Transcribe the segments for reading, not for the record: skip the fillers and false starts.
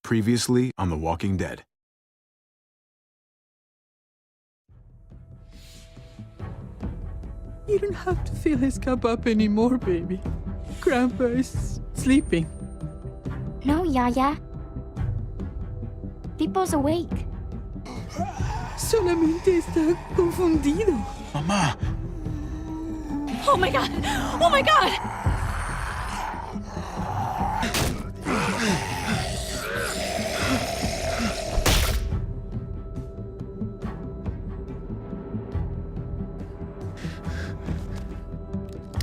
Previously on The Walking Dead. You don't have to fill his cup up anymore, baby. Grandpa is sleeping. No, Yaya. Pipo's awake. Solamente está confundido. Mamá! Oh my god! Oh my god!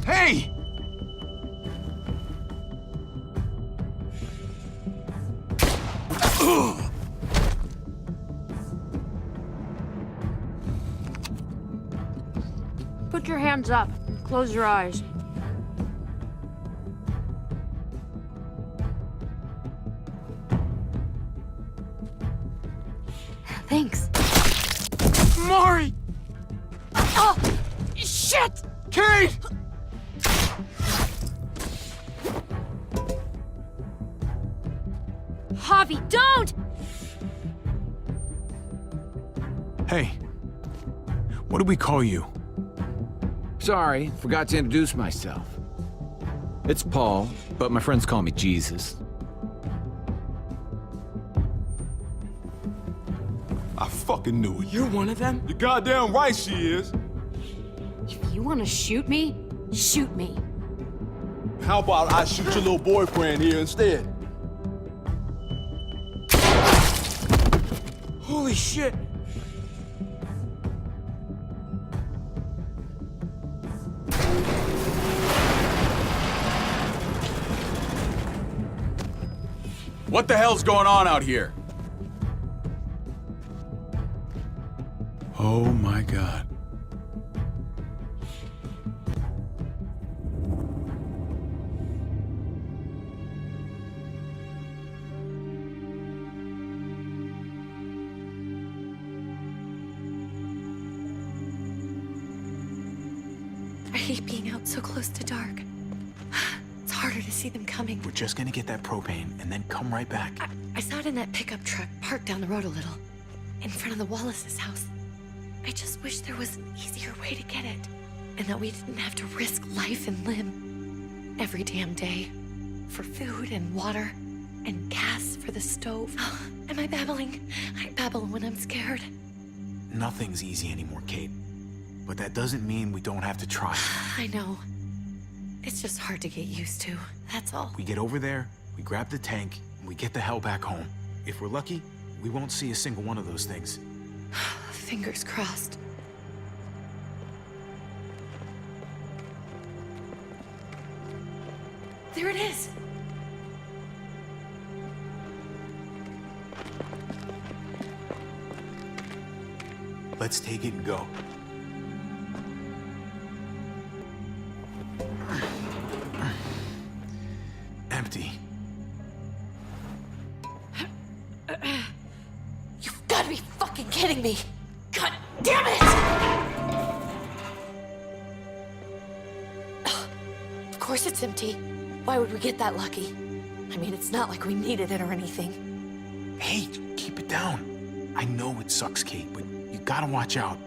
Hey! Put your hands up. Close your eyes. Thanks. Mari! Oh! Shit! Kate! Javi, don't! Hey. What do we call you? Sorry, forgot to introduce myself. It's Paul, but my friends call me Jesus. I fucking knew it. You're one of them? You're goddamn right she is. If you want to shoot me, shoot me. How about I shoot your little boyfriend here instead? Holy shit! What the hell's going on out here? Oh my God. I hate being out so close to dark. It's harder to see them coming. We're just gonna get that propane and then come right back. I saw it in that pickup truck parked down the road a little, in front of the Wallace's house. I just wish there was an easier way to get it, and that we didn't have to risk life and limb every damn day for food and water and gas for the stove. Am I babbling? I babble when I'm scared. Nothing's easy anymore, Kate. But that doesn't mean we don't have to try. I know. It's just hard to get used to, that's all. We get over there, we grab the tank, and we get the hell back home. If we're lucky, we won't see a single one of those things. Fingers crossed. There it is! Let's take it and go. Empty. You've got to be fucking kidding me! God damn it! Of course it's empty. Why would we get that lucky? I mean, it's not like we needed it or anything. Hey, keep it down. I know it sucks, Kate, but you gotta watch out.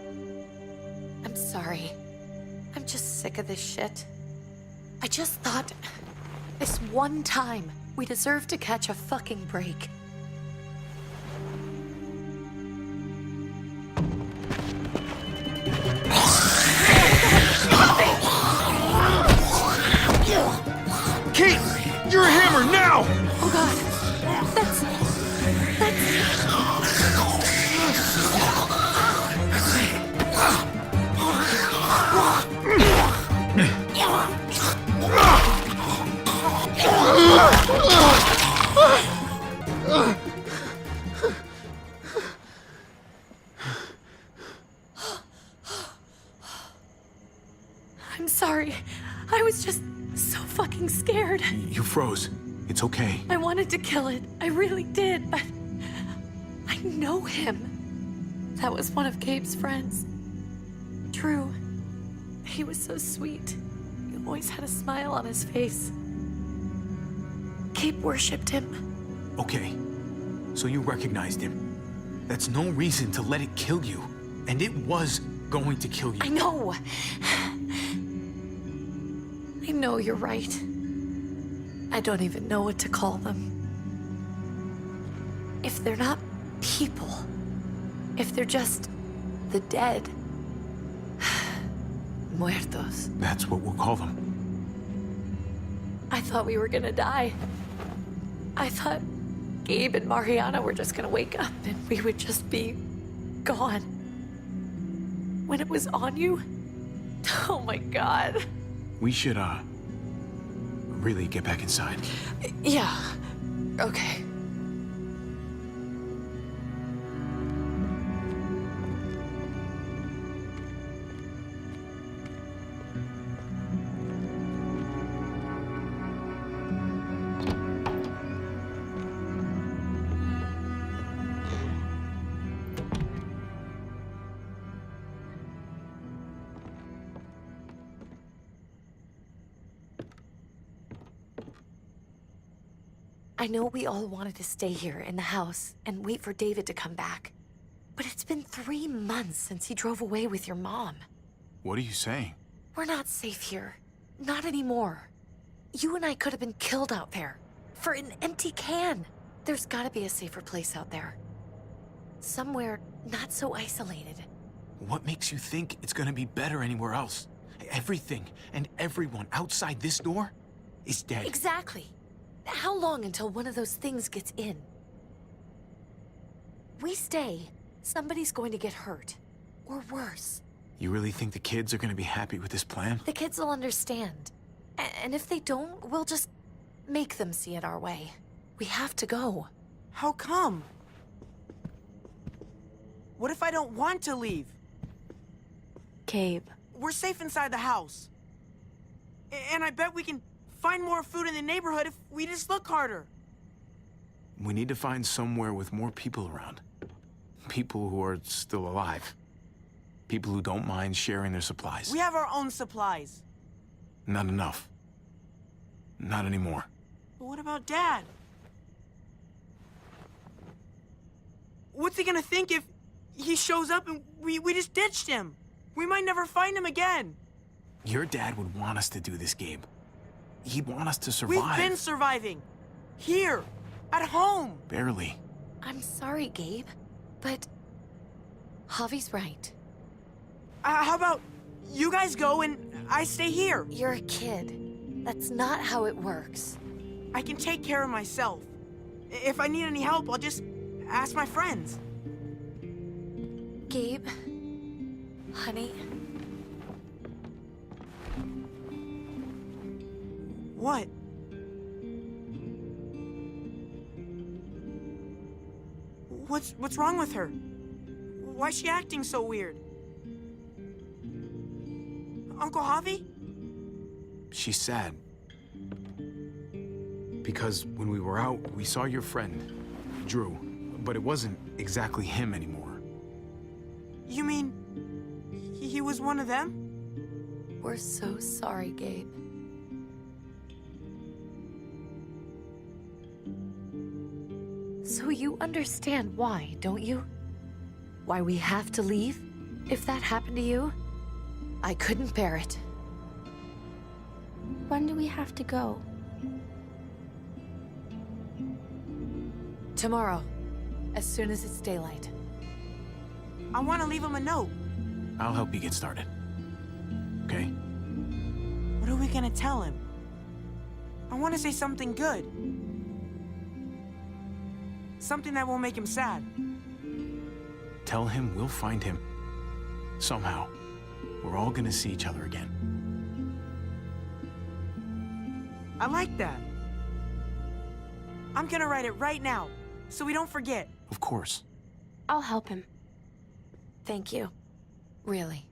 I'm sorry. I'm just sick of this shit. I just thought, this one time, we deserve to catch a fucking break. Kate! You're a hammer now! Oh god. That's... I'm sorry. I was just so fucking scared. You froze. It's okay. I wanted to kill it. I really did, but I know him. That was one of Gabe's friends. Drew. He was so sweet. He always had a smile on his face. Gabe worshipped him. Okay. so you recognized him. That's no reason to let it kill you. And it was going to kill you. I know. I know you're right. I don't even know what to call them. If they're not people, if they're just the dead, muertos. That's what we'll call them. I thought we were gonna die. I thought Gabe and Mariana were just gonna wake up and we would just be gone. When it was on you, oh my God. We should, really get back inside. Yeah, okay. I know we all wanted to stay here in the house and wait for David to come back. But it's been 3 months since he drove away with your mom. What are you saying? We're not safe here. Not anymore. You and I could have been killed out there. For an empty can. There's gotta be a safer place out there. Somewhere not so isolated. What makes you think it's gonna be better anywhere else? Everything and everyone outside this door is dead. Exactly. How long until one of those things gets in? We stay, somebody's going to get hurt. Or worse. You really think the kids are gonna be happy with this plan? The kids will understand. And if they don't, we'll just make them see it our way. We have to go. How come? What if I don't want to leave? Gabe. We're safe inside the house. And I bet we can find more food in the neighborhood if we just look harder. We need to find somewhere with more people around. People who are still alive. People who don't mind sharing their supplies. We have our own supplies. Not enough. Not anymore. But what about Dad? What's he gonna think if he shows up and we just ditched him? We might never find him again. Your dad would want us to do this, Gabe. He'd want us to survive. We've been surviving. Here. At home. Barely. I'm sorry, Gabe, but Javi's right. How about you guys go and I stay here? You're a kid. That's not how it works. I can take care of myself. If I need any help, I'll just ask my friends. Gabe, honey, What? What's wrong with her? Why's she acting so weird? Uncle Javi? She's sad. Because when we were out, we saw your friend, Drew, but it wasn't exactly him anymore. You mean he was one of them? we're so sorry, Gabe. So you understand why, don't you? Why we have to leave? If that happened to you, I couldn't bear it. When do we have to go? Tomorrow, as soon as it's daylight. I want to leave him a note. I'll help you get started. Okay? What are we gonna tell him? I want to say something good. Something that won't make him sad. Tell him we'll find him. Somehow. We're all gonna see each other again. I like that. I'm gonna write it right now, so we don't forget. Of course. I'll help him. Thank you. Really.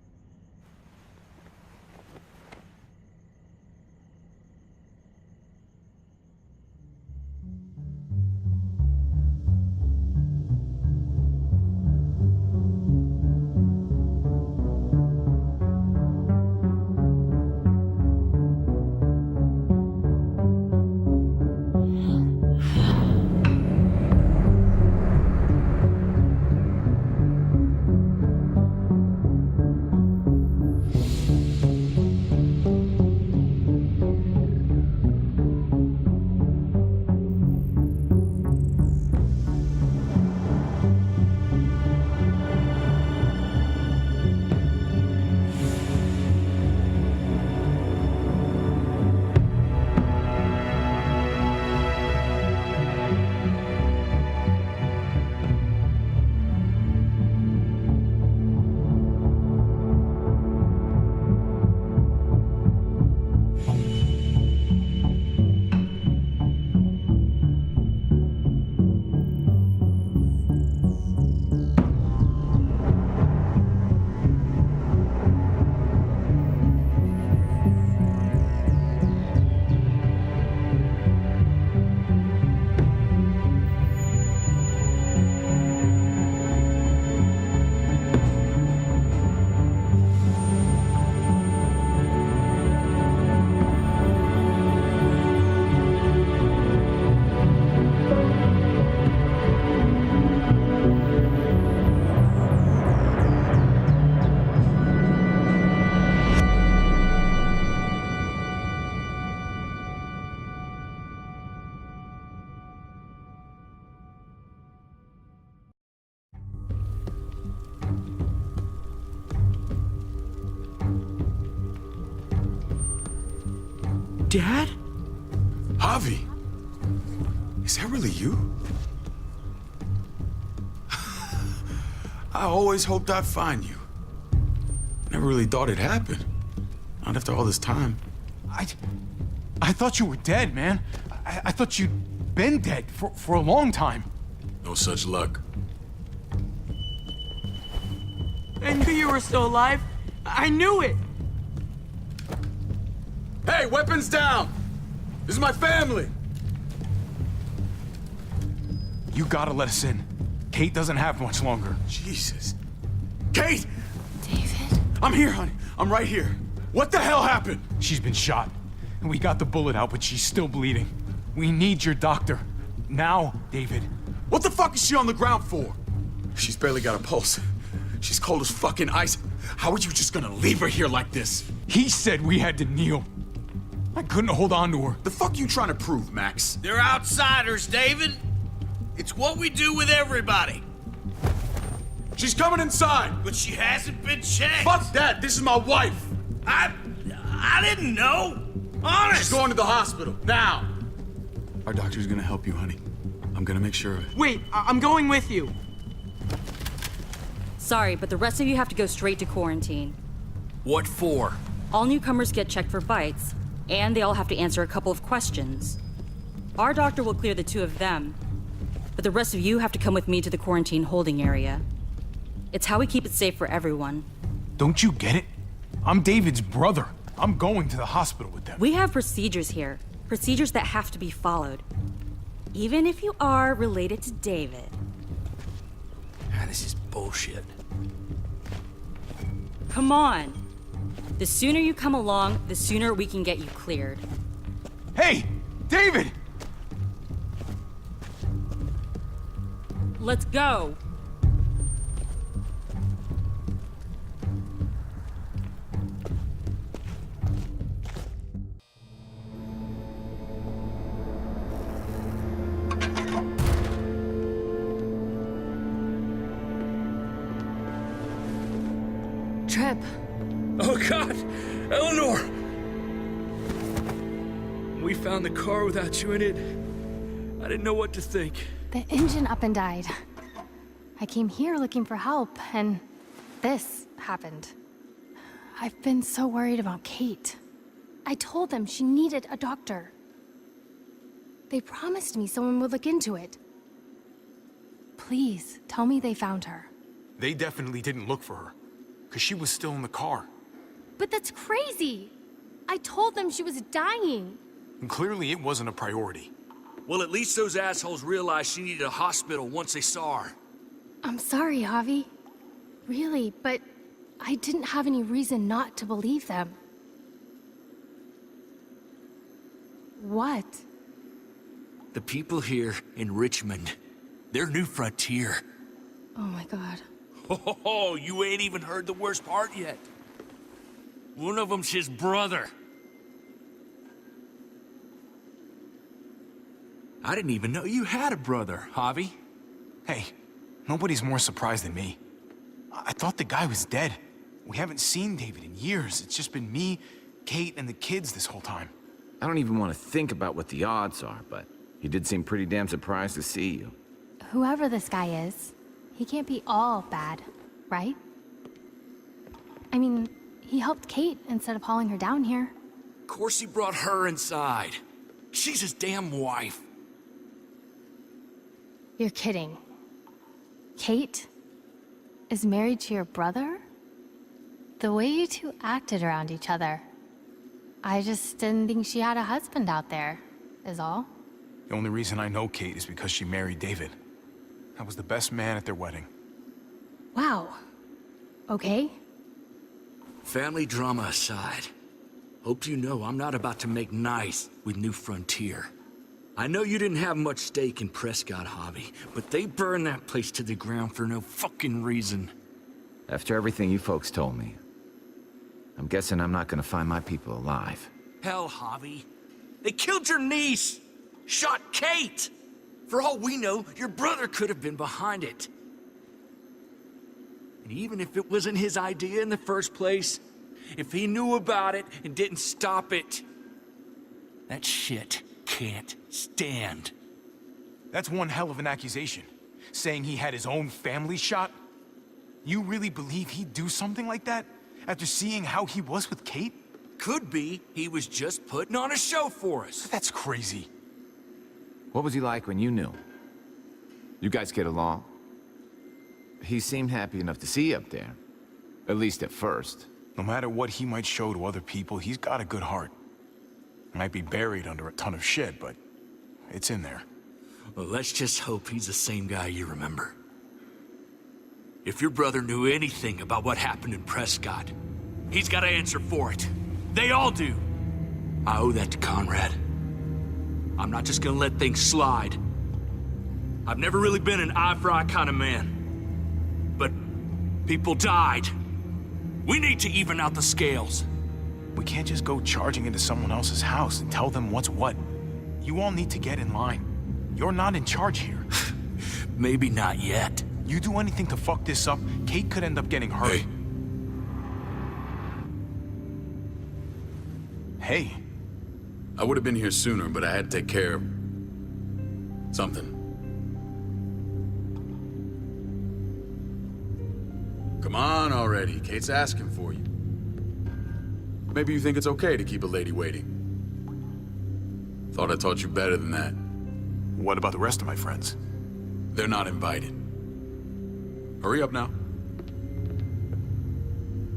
Dad? Javi, is that really you? I always hoped I'd find you. Never really thought it'd happen. Not after all this time. I thought you were dead, man. I thought you'd been dead for a long time. No such luck. I knew you were still alive. I knew it. Hey, weapons down! This is my family! You gotta let us in. Kate doesn't have much longer. Jesus. Kate! David? I'm here, honey. I'm right here. What the hell happened? She's been shot. And we got the bullet out, but she's still bleeding. We need your doctor. Now, David. What the fuck is she on the ground for? She's barely got a pulse. She's cold as fucking ice. How are you just gonna leave her here like this? He said we had to kneel. I couldn't hold on to her. The fuck you trying to prove, Max? They're outsiders, David. It's what we do with everybody. She's coming inside! But she hasn't been checked. Fuck that! This is my wife! I didn't know. Honest. She's going to the hospital, now! Our doctor's gonna help you, honey. I'm gonna make sure of it. Wait, I'm going with you. Sorry, but the rest of you have to go straight to quarantine. What for? All newcomers get checked for bites, and they all have to answer a couple of questions. Our doctor will clear the two of them, but the rest of you have to come with me to the quarantine holding area. It's how we keep it safe for everyone. Don't you get it? I'm David's brother. I'm going to the hospital with them. We have procedures here. Procedures that have to be followed. Even if you are related to David. This is bullshit. Come on. The sooner you come along, the sooner we can get you cleared. Hey, David! Let's go. Trip. Oh, God! Eleanor! We found the car without you in it. I didn't know what to think. The engine up and died. I came here looking for help, and this happened. I've been so worried about Kate. I told them she needed a doctor. They promised me someone would look into it. Please, tell me they found her. They definitely didn't look for her, because she was still in the car. But that's crazy! I told them she was dying. And clearly it wasn't a priority. Well, at least those assholes realized she needed a hospital once they saw her. I'm sorry, Javi. Really, but I didn't have any reason not to believe them. What? The people here in Richmond, their new frontier. Oh my God. Oh, you ain't even heard the worst part yet. One of them's his brother. I didn't even know you had a brother, Javi. Hey, nobody's more surprised than me. I thought the guy was dead. We haven't seen David in years. It's just been me, Kate, and the kids this whole time. I don't even want to think about what the odds are, but he did seem pretty damn surprised to see you. Whoever this guy is, he can't be all bad, right? I mean, he helped Kate instead of hauling her down here. Of course he brought her inside. She's his damn wife. You're kidding. Kate is married to your brother? The way you two acted around each other. I just didn't think she had a husband out there, is all. The only reason I know Kate is because she married David. I was the best man at their wedding. Wow. Okay. Family drama aside, hope you know I'm not about to make nice with New Frontier. I know you didn't have much stake in Prescott, Javi, but they burned that place to the ground for no fucking reason. After everything you folks told me, I'm guessing I'm not gonna find my people alive. Hell, Javi. They killed your niece! Shot Kate! For all we know, your brother could have been behind it. And even if it wasn't his idea in the first place, if he knew about it and didn't stop it, That shit can't stand. That's one hell of an accusation. Saying he had his own family shot? You really believe he'd do something like that? After seeing how he was with Kate? Could be he was just putting on a show for us. That's crazy. What was he like when you knew? You guys get along? He seemed happy enough to see you up there. At least at first. No matter what he might show to other people, he's got a good heart. Might be buried under a ton of shit, but it's in there. Well, let's just hope he's the same guy you remember. If your brother knew anything about what happened in Prescott, he's got to answer for it. They all do. I owe that to Conrad. I'm not just gonna let things slide. I've never really been an eye-for-eye kind of man. But people died. We need to even out the scales. We can't just go charging into someone else's house and tell them what's what. You all need to get in line. You're not in charge here. Maybe not yet. You do anything to fuck this up, Kate could end up getting hurt. Hey. I would have been here sooner, but I had to take care of something. Come on already. Kate's asking for you. Maybe you think it's okay to keep a lady waiting. Thought I taught you better than that. What about the rest of my friends? They're not invited. Hurry up now.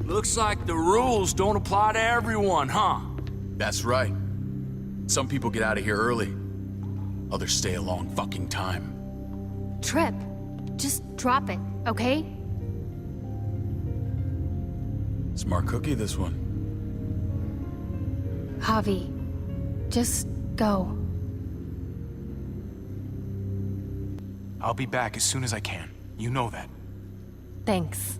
Looks like the rules don't apply to everyone, huh? That's right. Some people get out of here early. Others stay a long fucking time. Trip, just drop it, okay? Smart cookie, this one. Javi, just go. I'll be back as soon as I can. You know that. Thanks.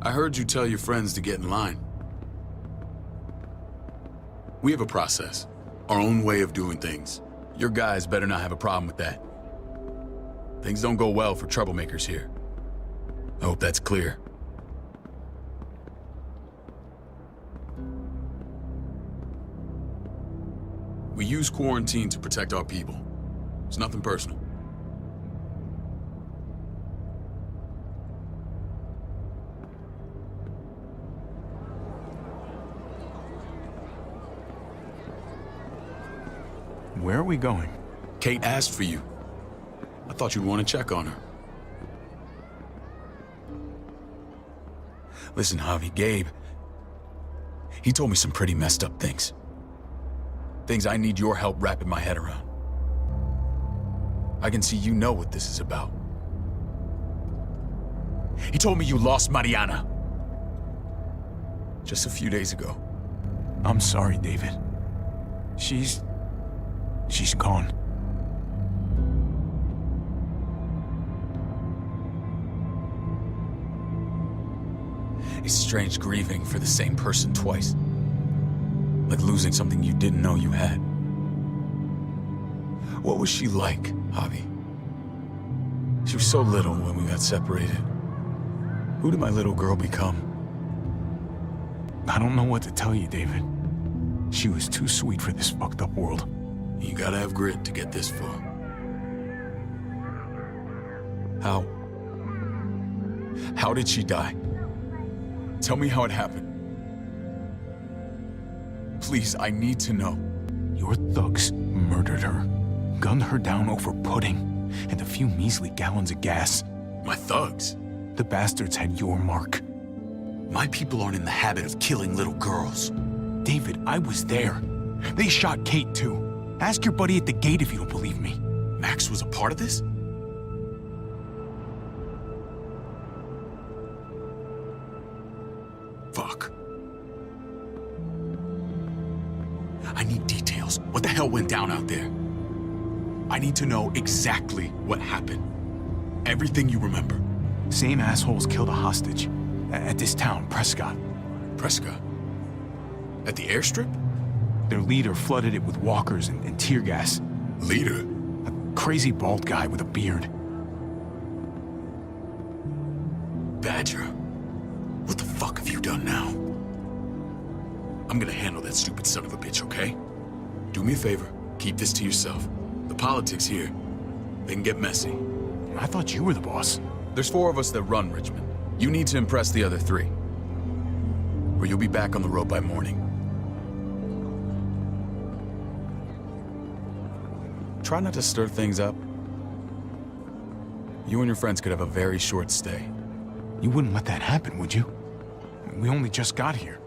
I heard you tell your friends to get in line. We have a process, our own way of doing things. Your guys better not have a problem with that. Things don't go well for troublemakers here. I hope that's clear. We use quarantine to protect our people. It's nothing personal. Where are we going? Kate asked for you. I thought you'd want to check on her. Listen, Javi, Gabe, he told me some pretty messed up things. Things I need your help wrapping my head around. I can see you know what this is about. He told me you lost Mariana. Just a few days ago. I'm sorry, David. She's gone. It's strange grieving for the same person twice. Like losing something you didn't know you had. What was she like, Javi? She was so little when we got separated. Who did my little girl become? I don't know what to tell you, David. She was too sweet for this fucked up world. You gotta have grit to get this far. How? How did she die? Tell me how it happened. Please, I need to know. Your thugs murdered her, gunned her down over pudding and a few measly gallons of gas. My thugs? The bastards had your mark. My people aren't in the habit of killing little girls. David, I was there. They shot Kate too. Ask your buddy at the gate if you don't believe me. Max was a part of this? Fuck. I need details. What the hell went down out there? I need to know exactly what happened. Everything you remember. Same assholes killed a hostage. At this town, Prescott. Prescott? At the airstrip? Their leader flooded it with walkers and tear gas. Leader? A crazy bald guy with a beard. Badger, what the fuck have you done now? I'm gonna handle that stupid son of a bitch, okay? Do me a favor, keep this to yourself. The politics here, they can get messy. I thought you were the boss. There's 4 of us that run Richmond. You need to impress the other 3. Or you'll be back on the road by morning. Try not to stir things up. You and your friends could have a very short stay. You wouldn't let that happen, would you? We only just got here.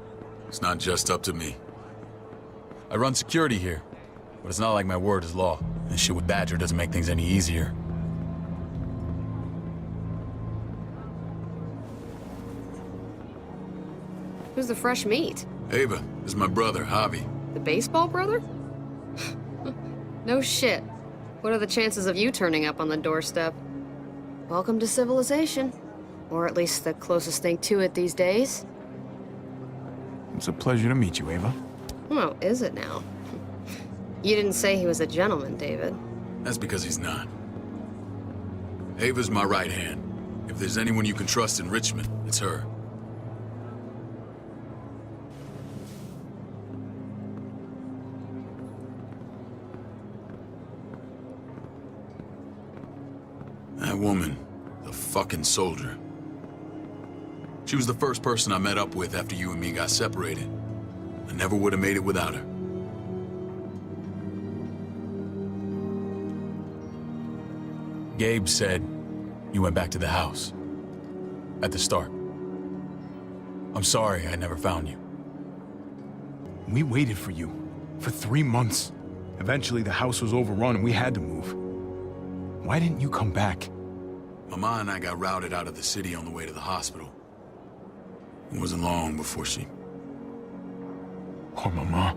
It's not just up to me. I run security here, but it's not like my word is law. And shit with Badger doesn't make things any easier. Who's the fresh meat? Ava, this is my brother, Javi. The baseball brother? No shit. What are the chances of you turning up on the doorstep? Welcome to civilization. Or at least the closest thing to it these days. It's a pleasure to meet you, Ava. Oh, is it now? You didn't say he was a gentleman, David. That's because he's not. Ava's my right hand. If there's anyone you can trust in Richmond, it's her. That woman, the fucking soldier. She was the first person I met up with after you and me got separated. I never would have made it without her. Gabe said you went back to the house. At the start. I'm sorry I never found you. We waited for you. For 3 months. Eventually the house was overrun and we had to move. Why didn't you come back? Mama and I got routed out of the city on the way to the hospital. It wasn't long before she... Poor Mama.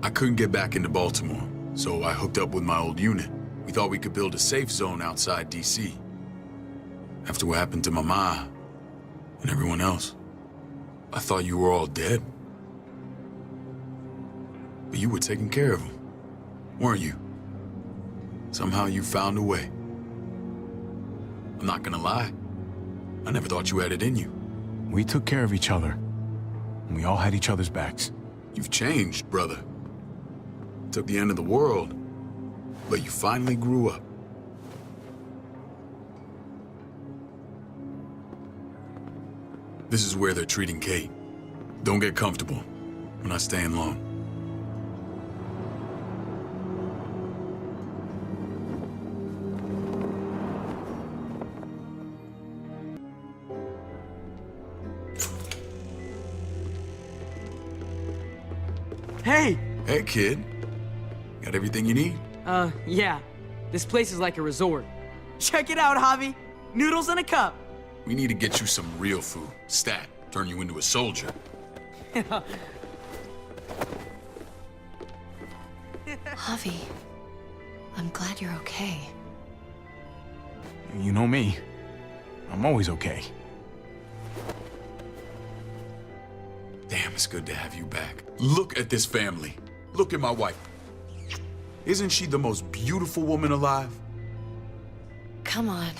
I couldn't get back into Baltimore, so I hooked up with my old unit. We thought we could build a safe zone outside D.C. After what happened to Mama and everyone else, I thought you were all dead. But you were taking care of them, weren't you? Somehow you found a way. I'm not gonna lie. I never thought you had it in you. We took care of each other. And we all had each other's backs. You've changed, brother. Took the end of the world, but you finally grew up. This is where they're treating Kate. Don't get comfortable. We're not staying long. Hey! Hey, kid. Got everything you need? Yeah. This place is like a resort. Check it out, Javi. Noodles in a cup. We need to get you some real food. Stat. Turn you into a soldier. Javi, I'm glad you're okay. You know me. I'm always okay. Damn, it's good to have you back. Look at this family. Look at my wife. Isn't she the most beautiful woman alive? Come on.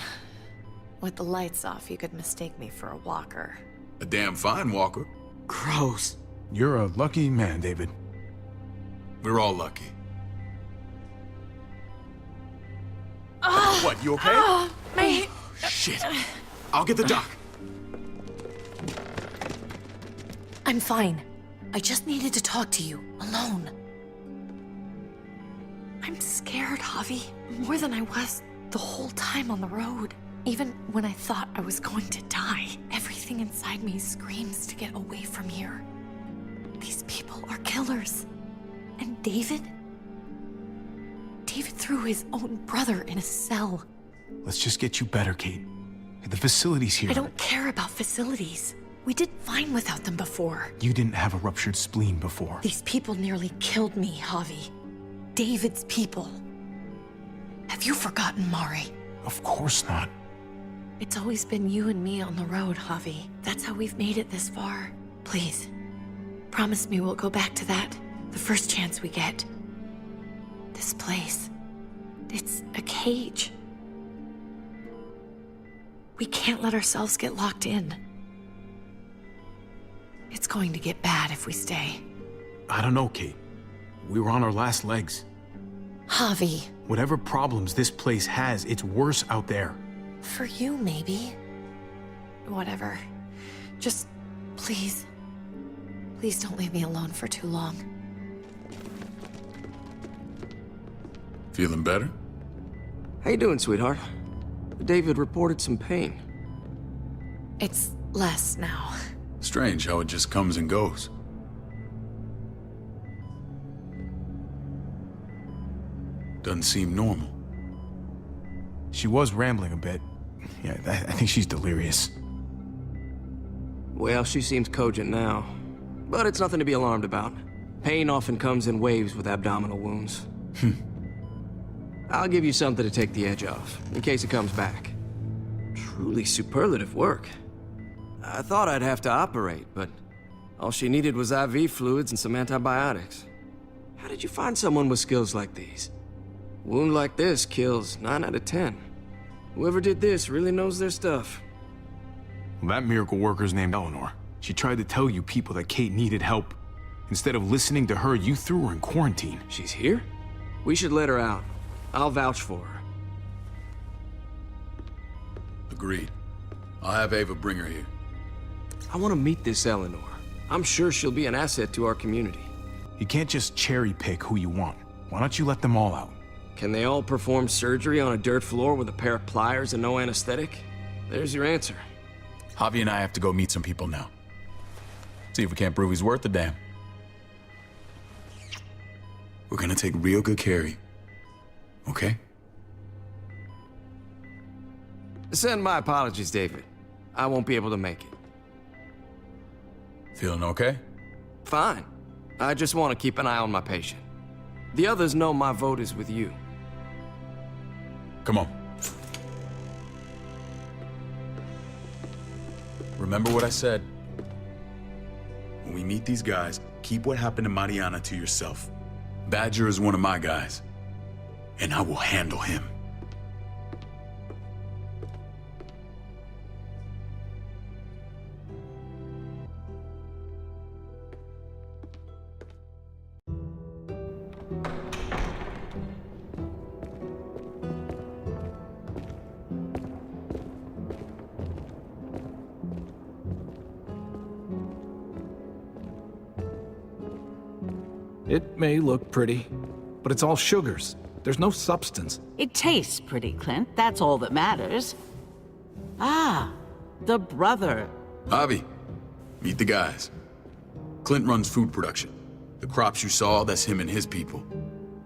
With the lights off, you could mistake me for a walker. A damn fine walker. Gross. You're a lucky man, David. We're all lucky. What, you okay? My... Shit. I'll get the doc. I'm fine. I just needed to talk to you, alone. I'm scared, Javi. More than I was the whole time on the road. Even when I thought I was going to die, everything inside me screams to get away from here. These people are killers. And David? David threw his own brother in a cell. Let's just get you better, Kate. The facility's here. I don't care about facilities. We did fine without them before. You didn't have a ruptured spleen before. These people nearly killed me, Javi. David's people. Have you forgotten, Mari? Of course not. It's always been you and me on the road, Javi. That's how we've made it this far. Please, promise me we'll go back to that the first chance we get. This place, it's a cage. We can't let ourselves get locked in. It's going to get bad if we stay. I don't know, Kate. We were on our last legs. Javi. Whatever problems this place has, it's worse out there. For you, maybe. Whatever. Just, please. Please don't leave me alone for too long. Feeling better? How you doing, sweetheart? David reported some pain. It's less now. Strange how it just comes and goes. Doesn't seem normal. She was rambling a bit. Yeah, I think she's delirious. Well, she seems cogent now. But it's nothing to be alarmed about. Pain often comes in waves with abdominal wounds. I'll give you something to take the edge off, in case it comes back. Truly superlative work. I thought I'd have to operate, but all she needed was IV fluids and some antibiotics. How did you find someone with skills like these? A wound like this kills 9 out of 10. Whoever did this really knows their stuff. Well, that miracle worker's named Eleanor. She tried to tell you people that Kate needed help. Instead of listening to her, you threw her in quarantine. She's here? We should let her out. I'll vouch for her. Agreed. I'll have Ava bring her here. I want to meet this Eleanor. I'm sure she'll be an asset to our community. You can't just cherry pick who you want. Why don't you let them all out? Can they all perform surgery on a dirt floor with a pair of pliers and no anesthetic? There's your answer. Javi and I have to go meet some people now. See if we can't prove he's worth the damn. We're gonna take real good care of you. Okay? Send my apologies, David. I won't be able to make it. Feeling okay? Fine. I just want to keep an eye on my patient. The others know my vote is with you. Come on. Remember what I said. When we meet these guys, keep what happened to Mariana to yourself. Badger is one of my guys, and I will handle him. It may look pretty, but it's all sugars. There's no substance. It tastes pretty, Clint. That's all that matters. Ah, the brother. Javi, meet the guys. Clint runs food production. The crops you saw, that's him and his people.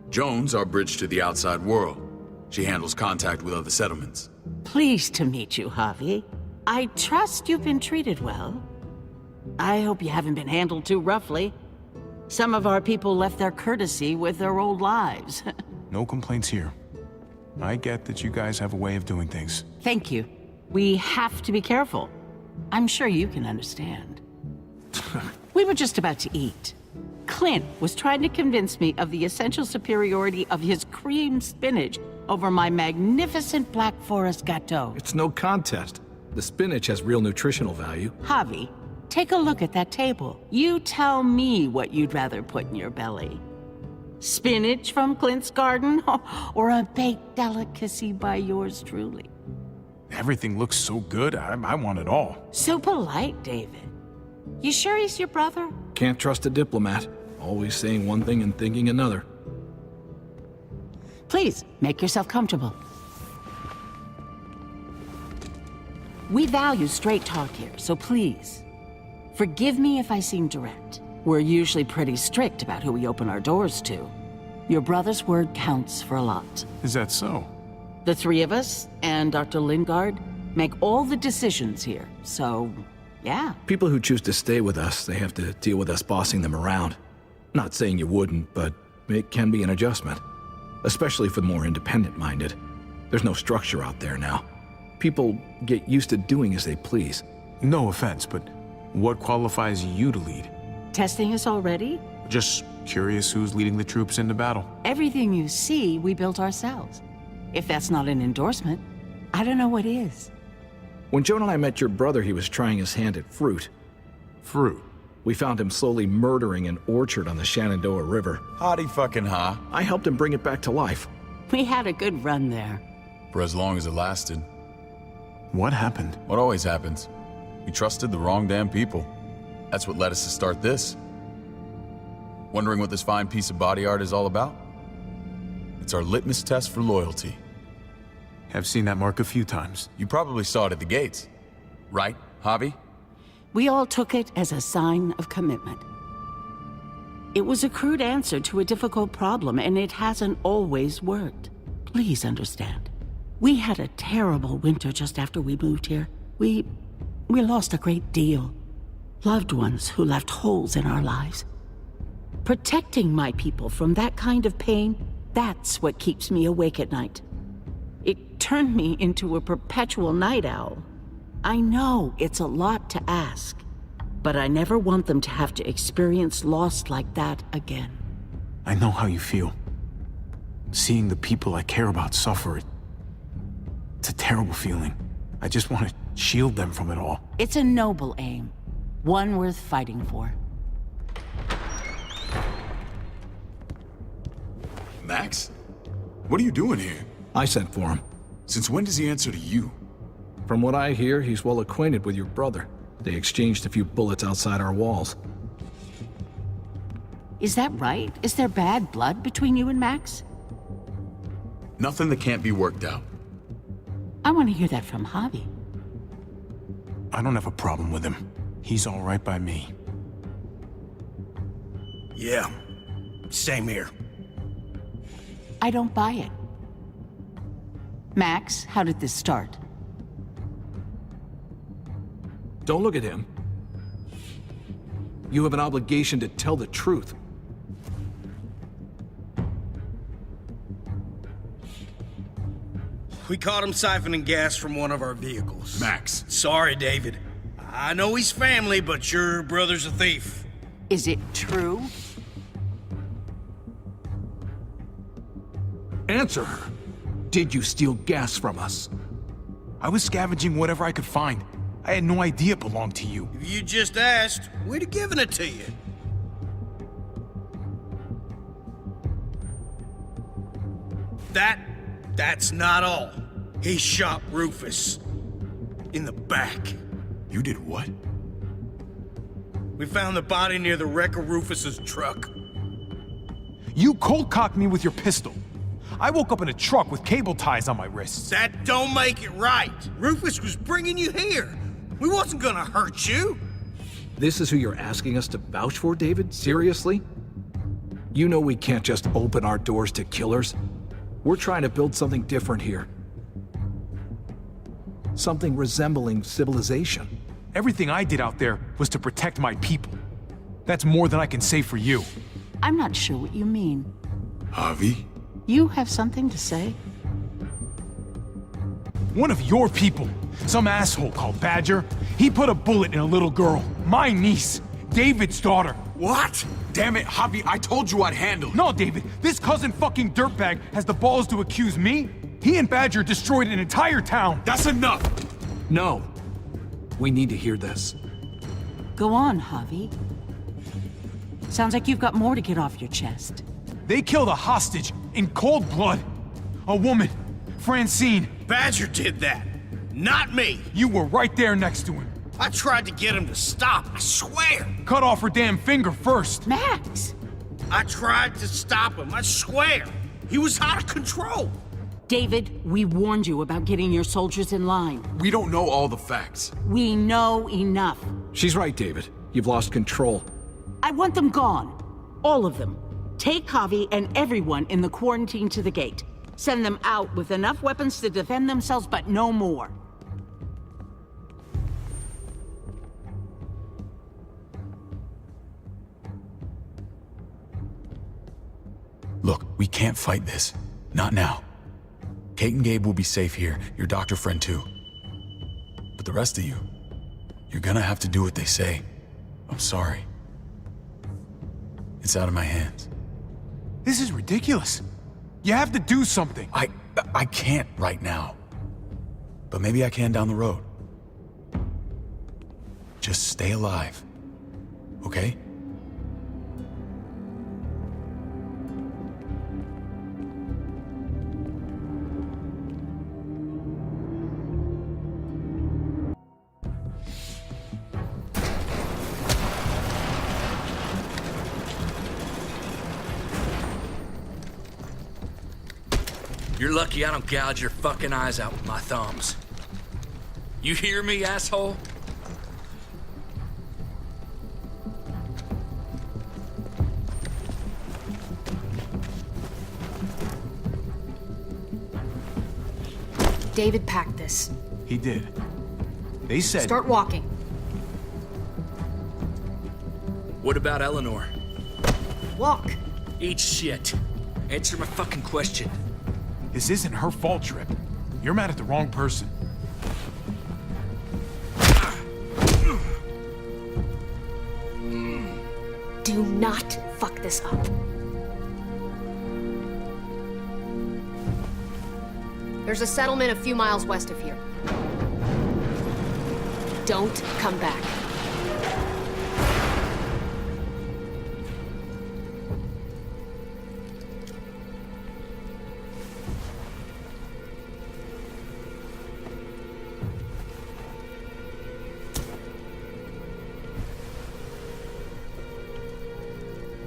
Jones, our bridge to the outside world. She handles contact with other settlements. Pleased to meet you, Javi. I trust you've been treated well. I hope you haven't been handled too roughly. Some of our people left their courtesy with their old lives. No complaints here. I get that you guys have a way of doing things. Thank you. We have to be careful. I'm sure you can understand. We were just about to eat. Clint was trying to convince me of the essential superiority of his cream spinach over my magnificent Black Forest gâteau. It's no contest. The spinach has real nutritional value. Javi, take a look at that table. You tell me what you'd rather put in your belly. Spinach from Clint's garden, or a baked delicacy by yours truly? Everything looks so good, I want it all. So polite, David. You sure he's your brother? Can't trust a diplomat. Always saying one thing and thinking another. Please, make yourself comfortable. We value straight talk here, so please, forgive me if I seem direct. We're usually pretty strict about who we open our doors to. Your brother's word counts for a lot. Is that so? The three of us and Dr. Lingard make all the decisions here, so yeah. People who choose to stay with us, they have to deal with us bossing them around. Not saying you wouldn't, but it can be an adjustment. Especially for the more independent-minded. There's no structure out there now. People get used to doing as they please. No offense, but what qualifies you to lead? Testing us already? Just curious who's leading the troops into battle. Everything you see, we built ourselves. If that's not an endorsement, I don't know what is. When Joan and I met your brother, he was trying his hand at fruit. Fruit? We found him slowly murdering an orchard on the Shenandoah River. Howdy fucking ha. I helped him bring it back to life. We had a good run there. For as long as it lasted. What happened? What always happens. We trusted the wrong damn people. That's what led us to start this. Wondering what this fine piece of body art is all about? It's our litmus test for loyalty. Have seen that mark a few times. You probably saw it at the gates. Right, Javi? We all took it as a sign of commitment. It was a crude answer to a difficult problem, and it hasn't always worked. Please understand. We had a terrible winter just after we moved here. We lost a great deal. Loved ones who left holes in our lives. Protecting my people from that kind of pain, that's what keeps me awake at night. It turned me into a perpetual night owl. I know it's a lot to ask, but I never want them to have to experience loss like that again. I know how you feel. Seeing the people I care about suffer, it's a terrible feeling. I just want to shield them from it all. It's a noble aim, one worth fighting for. Max? What are you doing here? I sent for him. Since when does he answer to you? From what I hear, he's well acquainted with your brother. They exchanged a few bullets outside our walls. Is that right? Is there bad blood between you and Max? Nothing that can't be worked out. I want to hear that from Javi. I don't have a problem with him. He's all right by me. Yeah, same here. I don't buy it. Max, how did this start? Don't look at him. You have an obligation to tell the truth. We caught him siphoning gas from one of our vehicles. Max. Sorry, David. I know he's family, but your brother's a thief. Is it true? Answer her. Did you steal gas from us? I was scavenging whatever I could find. I had no idea it belonged to you. If you just asked, we'd have given it to you. That's not all. He shot Rufus. In the back. You did what? We found the body near the wreck of Rufus's truck. You cold-cocked me with your pistol. I woke up in a truck with cable ties on my wrists. That don't make it right. Rufus was bringing you here. We wasn't gonna hurt you. This is who you're asking us to vouch for, David? Seriously? You know we can't just open our doors to killers. We're trying to build something different here. Something resembling civilization. Everything I did out there was to protect my people. That's more than I can say for you. I'm not sure what you mean. Javi? You have something to say? One of your people, some asshole called Badger, he put a bullet in a little girl, my niece, David's daughter. What? Damn it, Javi, I told you I'd handle it. No, David, this cousin fucking dirtbag has the balls to accuse me? He and Badger destroyed an entire town. That's enough! No. We need to hear this. Go on, Javi. Sounds like you've got more to get off your chest. They killed a hostage in cold blood. A woman, Francine. Badger did that, not me. You were right there next to him. I tried to get him to stop, I swear. Cut off her damn finger first. Max! I tried to stop him, I swear. He was out of control. David, we warned you about getting your soldiers in line. We don't know all the facts. We know enough. She's right, David. You've lost control. I want them gone. All of them. Take Javi and everyone in the quarantine to the gate. Send them out with enough weapons to defend themselves, but no more. Look, we can't fight this. Not now. Kate and Gabe will be safe here, your doctor friend too. But the rest of you, you're gonna have to do what they say. I'm sorry. It's out of my hands. This is ridiculous. You have to do something. I can't right now. But maybe I can down the road. Just stay alive, okay? You're lucky I don't gouge your fucking eyes out with my thumbs. You hear me, asshole? David packed this. He did. They said... Start walking. What about Eleanor? Walk. Eat shit. Answer my fucking question. This isn't her fault, Trip. You're mad at the wrong person. Do not fuck this up. There's a settlement a few miles west of here. Don't come back.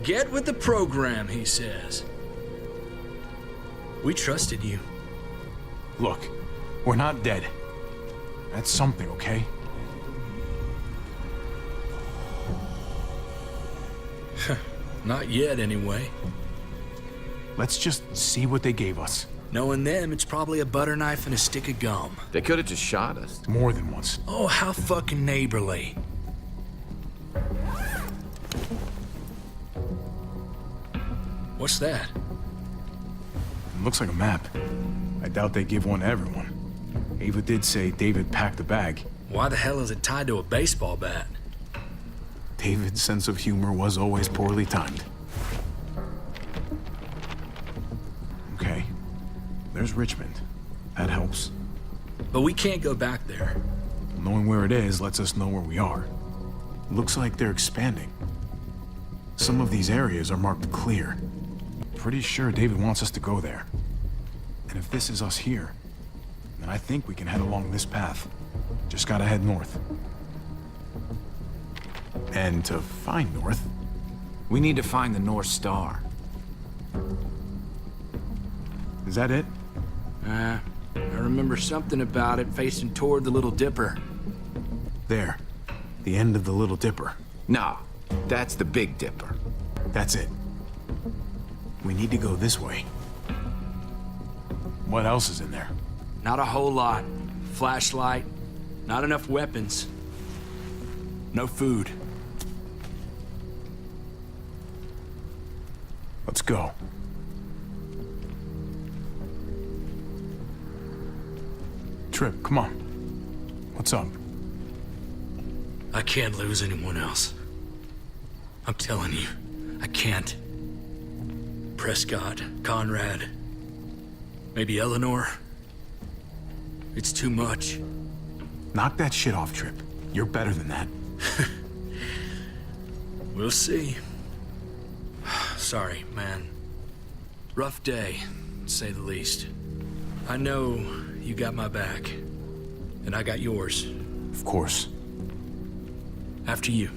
Get with the program, he says. We trusted you. Look, we're not dead. That's something, okay? Not yet, anyway. Let's just see what they gave us. Knowing them, it's probably a butter knife and a stick of gum. They could have just shot us. More than once. Oh, how fucking neighborly. What's that? It looks like a map. I doubt they give one to everyone. Ava did say David packed the bag. Why the hell is it tied to a baseball bat? David's sense of humor was always poorly timed. Okay. There's Richmond. That helps. But we can't go back there. Knowing where it is lets us know where we are. Looks like they're expanding. Some of these areas are marked clear. Pretty sure David wants us to go there. And if this is us here, then I think we can head along this path. Just gotta head north. And to find north... We need to find the North Star. Is that it? I remember something about it facing toward the Little Dipper. There. The end of the Little Dipper. No, that's the Big Dipper. That's it. We need to go this way. What else is in there? Not a whole lot. Flashlight, not enough weapons. No food. Let's go. Trip, come on. What's up? I can't lose anyone else. I'm telling you, I can't. Prescott, Conrad, maybe Eleanor. It's too much. Knock that shit off, Trip. You're better than that. We'll see. Sorry, man. Rough day, to say the least. I know you got my back, and I got yours. Of course. After you.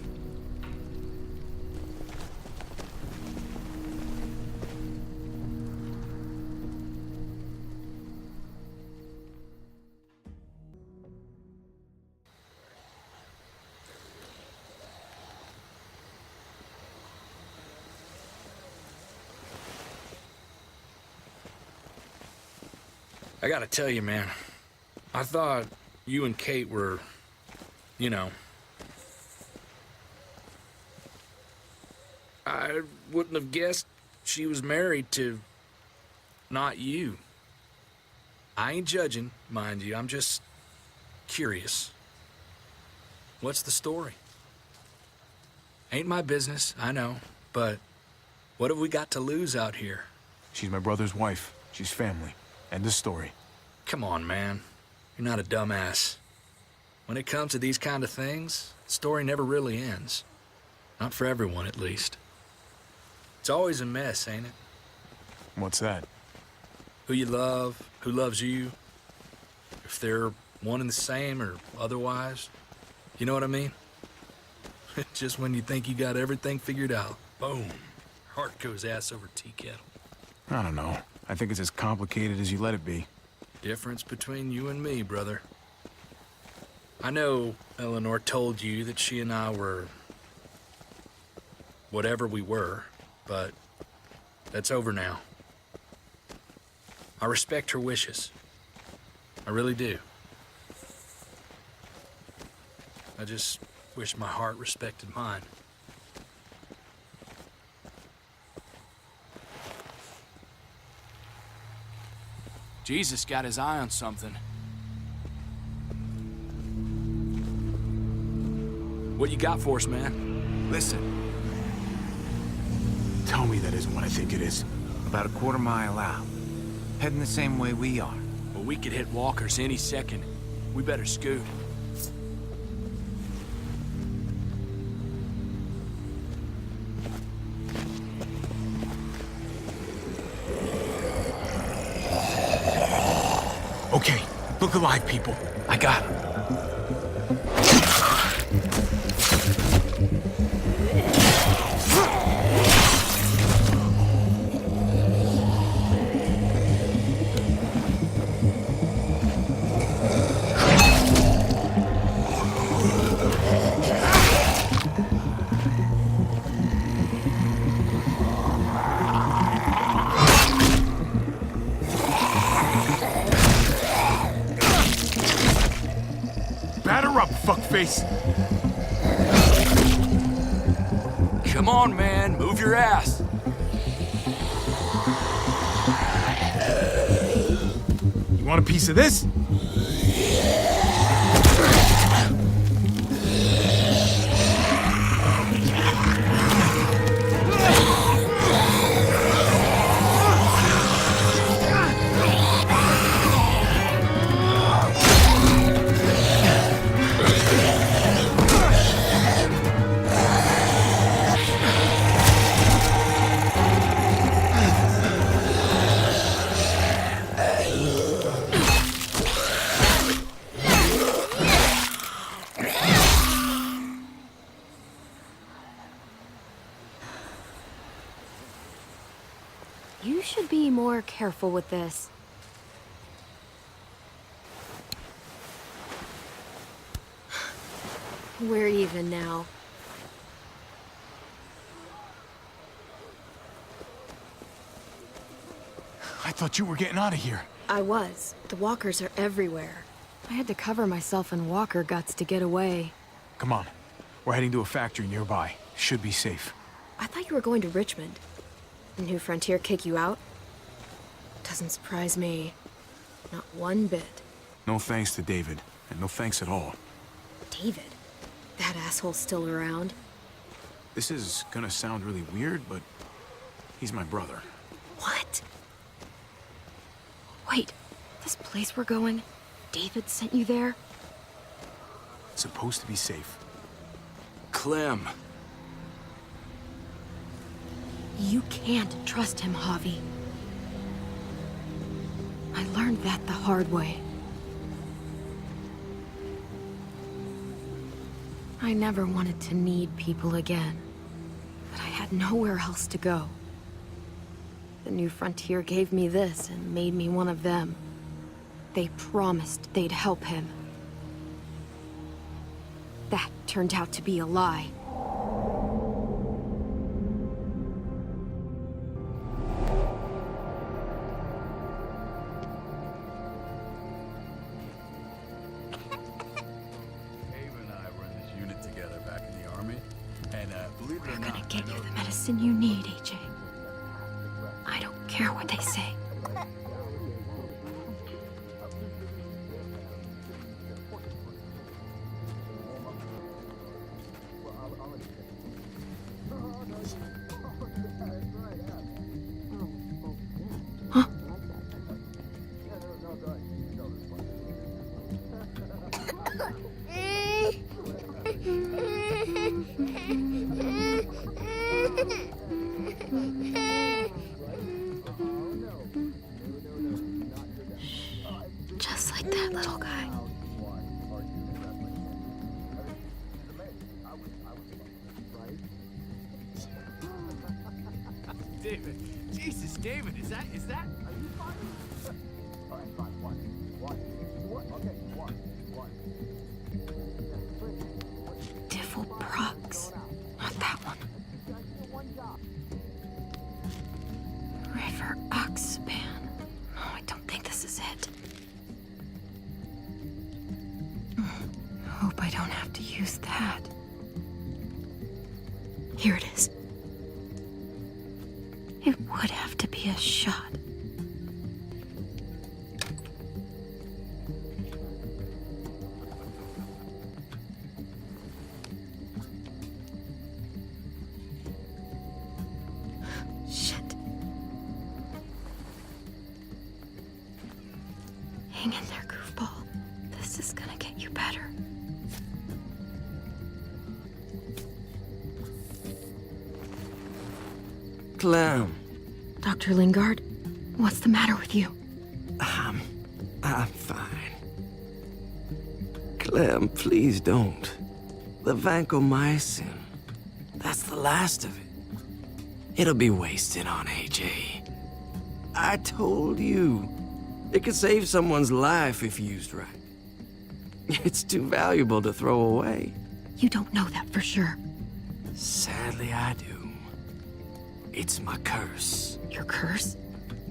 I gotta tell you, man, I thought you and Kate were, you know... I wouldn't have guessed she was married to... not you. I ain't judging, mind you. I'm just curious. What's the story? Ain't my business, I know, but what have we got to lose out here? She's my brother's wife. She's family. End of story. Come on, man. You're not a dumbass. When it comes to these kind of things, the story never really ends. Not for everyone, at least. It's always a mess, ain't it? What's that? Who you love, who loves you, if they're one and the same or otherwise. You know what I mean? Just when you think you got everything figured out, boom, heart goes ass over tea kettle. I don't know. I think it's as complicated as you let it be. Difference between you and me, brother. I know Eleanor told you that she and I were whatever we were, but that's over now. I respect her wishes. I really do. I just wish my heart respected mine. Jesus got his eye on something. What you got for us, man? Listen. Tell me that isn't what I think it is. About a quarter mile out. Heading the same way we are. Well, we could hit walkers any second. We better scoot. Okay, look alive, people. I got him. Batter up, fuckface! Come on, man, move your ass. You want a piece of this? You should be more careful with this. We're even now. I thought you were getting out of here. I was. The walkers are everywhere. I had to cover myself in walker guts to get away. Come on. We're heading to a factory nearby. Should be safe. I thought you were going to Richmond. The New Frontier kick you out? Doesn't surprise me. Not one bit. No thanks to David, and no thanks at all. David? That asshole's still around? This is gonna sound really weird, but he's my brother. What? Wait, this place we're going, David sent you there? It's supposed to be safe. Clem. You can't trust him, Javi. I learned that the hard way. I never wanted to need people again, but I had nowhere else to go. The New Frontier gave me this and made me one of them. They promised they'd help him. That turned out to be a lie. Get you the medicine you need, AJ. I don't care what they say. Just like that little guy. David, Jesus, David, is that? Are you fine? All right, fine. One. Okay, one. VIPPrimo. Not that one. River Oxpan. No, I don't think this is it. Hope I don't have to use that. Here it is. It would have to be a shot. Shit. Hang in there, goofball. This is gonna get you better. Clem. Dr. Lingard, what's the matter with you? I'm fine. Clem, please don't. The vancomycin, that's the last of it. It'll be wasted on AJ. I told you, it could save someone's life if used right. It's too valuable to throw away. You don't know that for sure. Sadly, I do. It's my curse. Your curse?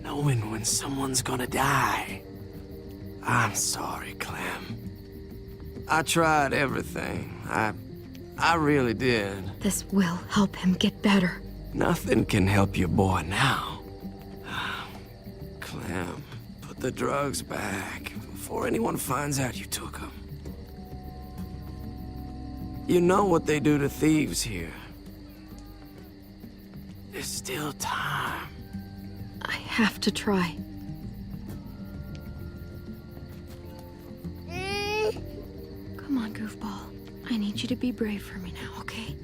Knowing when someone's gonna die. I'm sorry, Clem. I tried everything. I really did. This will help him get better. Nothing can help your boy now. Clem, put the drugs back before anyone finds out you took them. You know what they do to thieves here. There's still time. I have to try. Come on, goofball. I need you to be brave for me now, okay?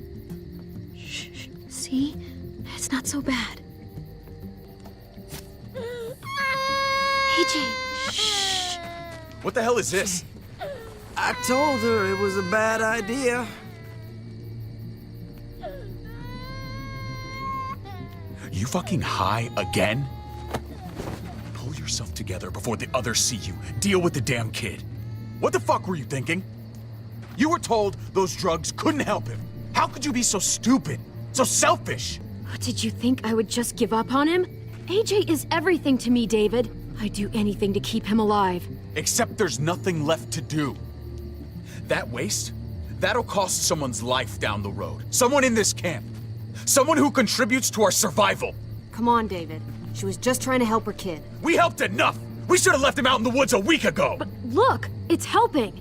Shh. See? It's not so bad. AJ, shh. What the hell is this? I told her it was a bad idea. You fucking high again? Pull yourself together before the others see you. Deal with the damn kid. What the fuck were you thinking? You were told those drugs couldn't help him. How could you be so stupid? So selfish? Did you think I would just give up on him? AJ is everything to me, David. I'd do anything to keep him alive. Except there's nothing left to do. That waste? That'll cost someone's life down the road. Someone in this camp. Someone who contributes to our survival. Come on, David. She was just trying to help her kid. We helped enough! We should have left him out in the woods a week ago! But look, it's helping.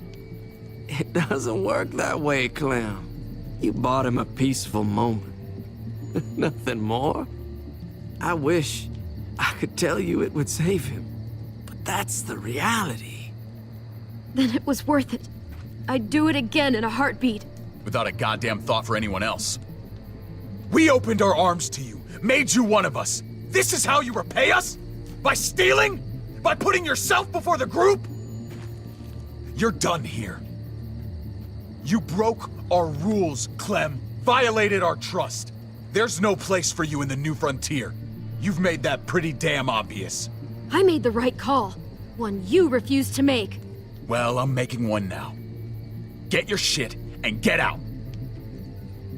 It doesn't work that way, Clem. You bought him a peaceful moment. Nothing more. I wish I could tell you it would save him, but that's the reality. Then it was worth it. I'd do it again in a heartbeat. Without a goddamn thought for anyone else. We opened our arms to you, made you one of us. This is how you repay us? By stealing? By putting yourself before the group? You're done here. You broke our rules, Clem. Violated our trust. There's no place for you in the new frontier. You've made that pretty damn obvious. I made the right call. One you refused to make. Well, I'm making one now. Get your shit and get out.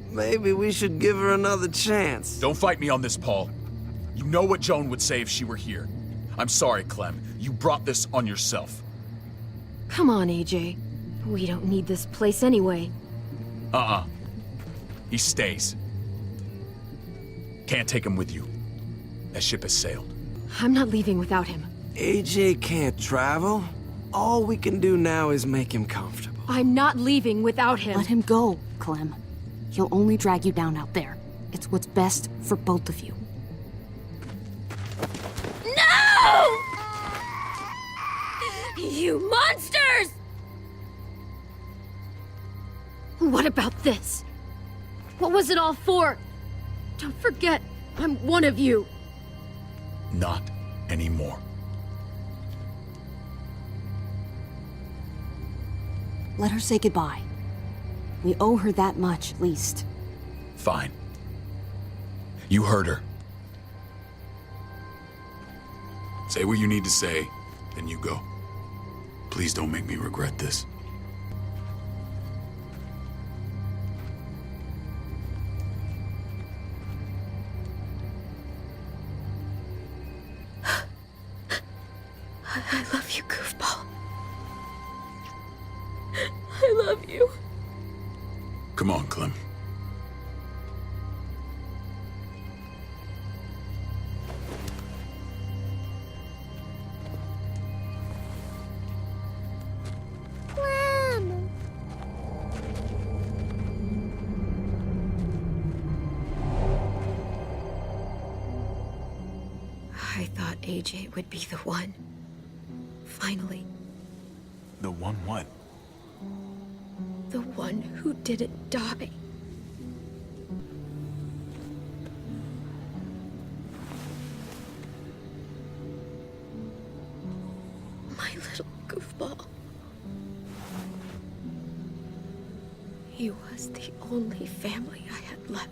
Maybe we should give her another chance. Don't fight me on this, Paul. You know what Joan would say if she were here. I'm sorry, Clem. You brought this on yourself. Come on, AJ. We don't need this place anyway. He stays. Can't take him with you. That ship has sailed. I'm not leaving without him. AJ can't travel. All we can do now is make him comfortable. I'm not leaving without him. Let him go, Clem. He'll only drag you down out there. It's what's best for both of you. No! You monsters! What about this? What was it all for? Don't forget, I'm one of you. Not anymore. Let her say goodbye. We owe her that much, at least. Fine. You heard her. Say what you need to say, then you go. Please don't make me regret this. I love you, goofball. I love you. Come on, Clem. I thought AJ would be the one. Finally, The one what? the one who didn't die. My little goofball. He was the only family I had left.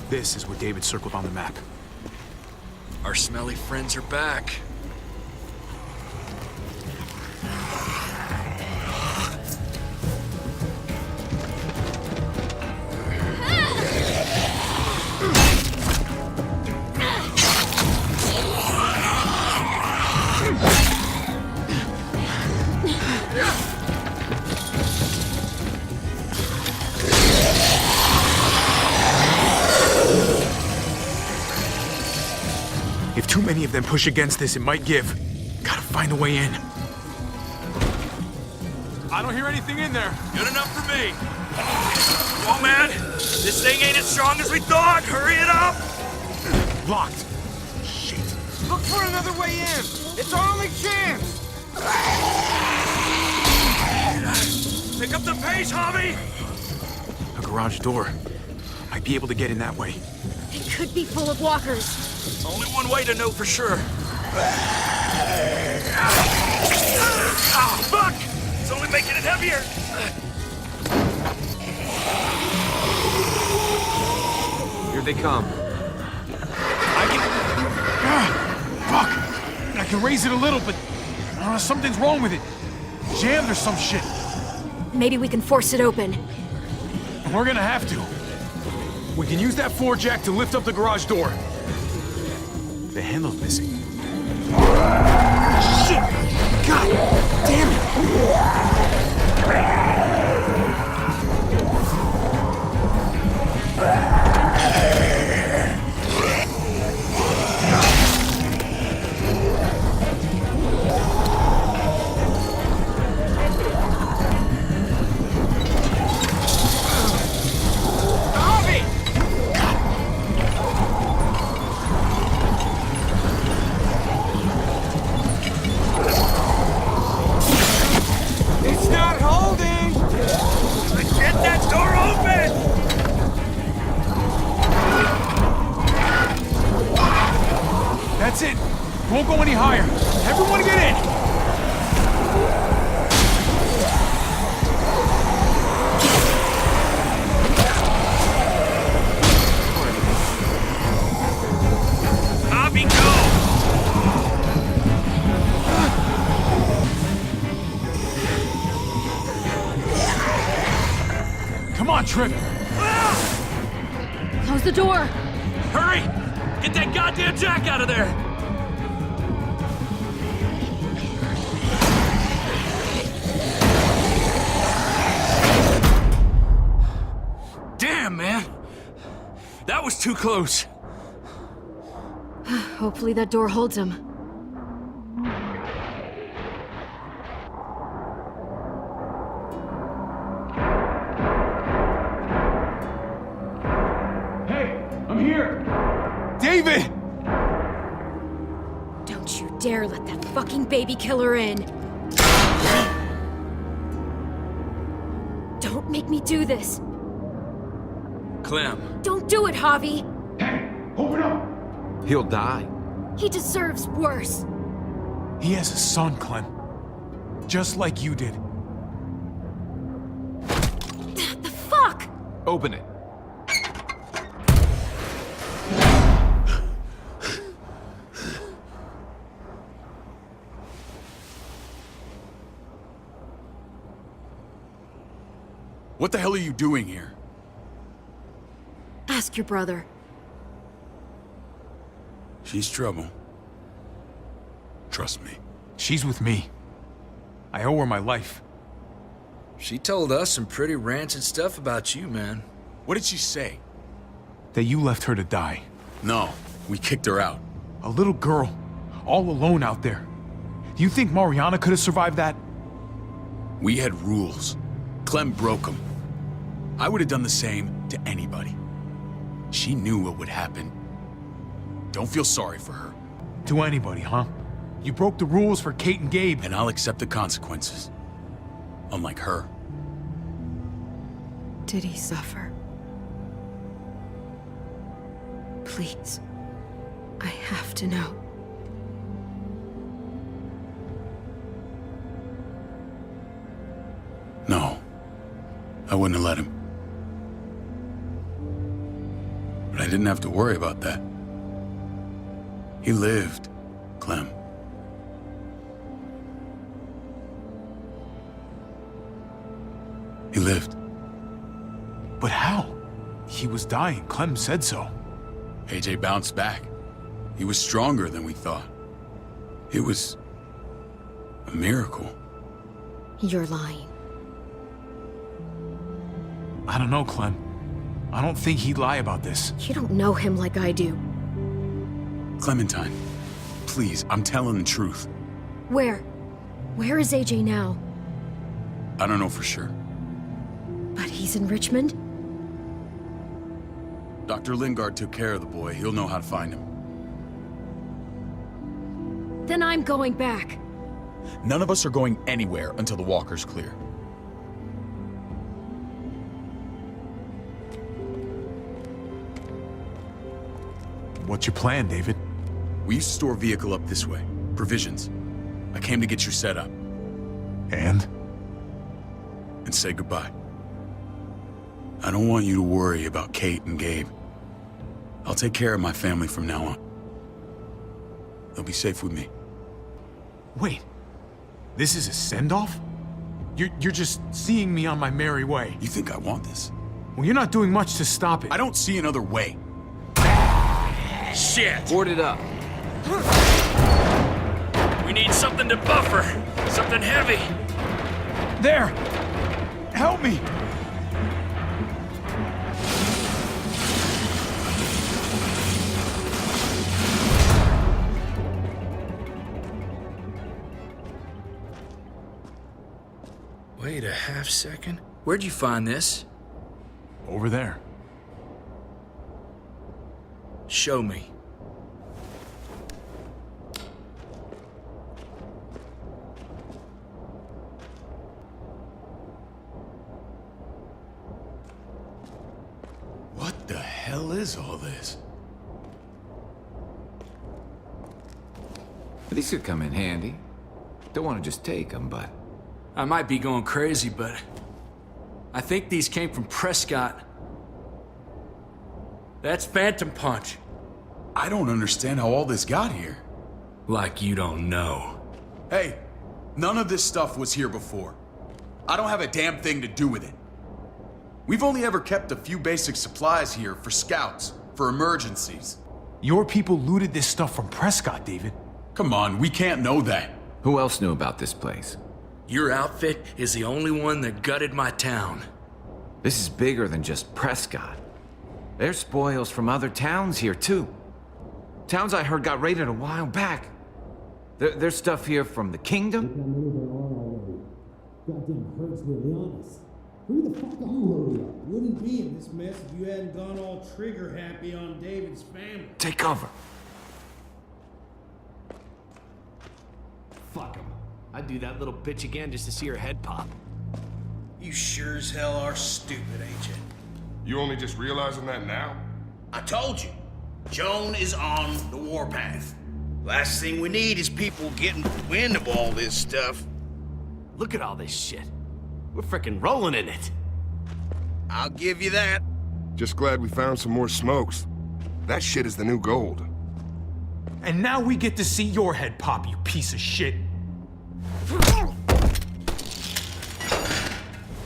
This is where David circled on the map. Our smelly friends are back. If too many of them push against this, it might give. Gotta find a way in. I don't hear anything in there. Good enough for me. Come on, man. This thing ain't as strong as we thought. Hurry it up. Locked. Look for another way in. It's our only chance. Pick up the pace, Javi. A garage door. Might be able to get in that way. It could be full of walkers. Only one way to know for sure. Fuck! It's only making it heavier. Here they come. Fuck! I can raise it a little, but something's wrong with it. Jammed or some shit. Maybe we can force it open. We're gonna have to. We can use that floor jack to lift up the garage door. The handle's missing. Shit! God damn That's it. Won't go any higher. Everyone get in. Javi, go! Come on, Trip. Close the door. Hurry! Get that goddamn jack out of there! Damn, man! That was too close. Hopefully that door holds him. Hey, I'm here! David! Don't you dare let that fucking baby killer in! Don't make me do this! Clem. Don't do it, Javi! Open up! He'll die. He deserves worse! He has a son, Clem. Just like you did. The fuck? Open it. What the hell are you doing here? Ask your brother. She's trouble. Trust me. She's with me. I owe her my life. She told us some pretty rancid stuff about you, man. What did she say? That you left her to die. No, we kicked her out. A little girl, all alone out there. Do you think Mariana could have survived that? We had rules. Clem broke them. I would have done the same to anybody. She knew what would happen. Don't feel sorry for her. To anybody, huh? You broke the rules for Kate and Gabe. And I'll accept the consequences. Unlike her. Did he suffer? Please. I have to know. No. I wouldn't have let him. But I didn't have to worry about that. He lived, Clem. He lived. But how? He was dying. Clem said so. AJ bounced back. He was stronger than we thought. It was a miracle. You're lying. I don't know, Clem. I don't think he'd lie about this. You don't know him like I do. Clementine, please, I'm telling the truth. Where? Where is AJ now? I don't know for sure. But he's in Richmond? Dr. Lingard took care of the boy. He'll know how to find him. Then I'm going back. None of us are going anywhere until the walker's clear. What's your plan, David? We used to store a vehicle up this way. Provisions. I came to get you set up. And? And say goodbye. I don't want you to worry about Kate and Gabe. I'll take care of my family from now on. They'll be safe with me. Wait. This is a send-off? You're just seeing me on my merry way. You think I want this? Well, you're not doing much to stop it. I don't see another way. Shit! Board it up. We need something to buffer. Something heavy. There! Help me! Wait a half second. Where'd you find this? Over there. Show me. What the hell is all this? These could come in handy. Don't want to just take them, but... I might be going crazy, but I think these came from Prescott. That's Phantom Punch. I don't understand how all this got here. Like you don't know. Hey, none of this stuff was here before. I don't have a damn thing to do with it. We've only ever kept a few basic supplies here for scouts, for emergencies. Your people looted this stuff from Prescott, David. Come on, we can't know that. Who else knew about this place? Your outfit is the only one that gutted my town. This is bigger than just Prescott. There's spoils from other towns here, too. Towns I heard got raided a while back. There's stuff here from the kingdom? Goddamn hurts really on us. Who the fuck are you? Wouldn't be in this mess if you hadn't gone all trigger happy on David's family. Take cover. Fuck him. I'd do that little bitch again just to see her head pop. You sure as hell are stupid, ain't you? You only just realizing that now? I told you. Joan is on the warpath. Last thing we need is people getting wind of all this stuff. Look at all this shit. We're frickin' rolling in it. I'll give you that. Just glad we found some more smokes. That shit is the new gold. And now we get to see your head pop, you piece of shit.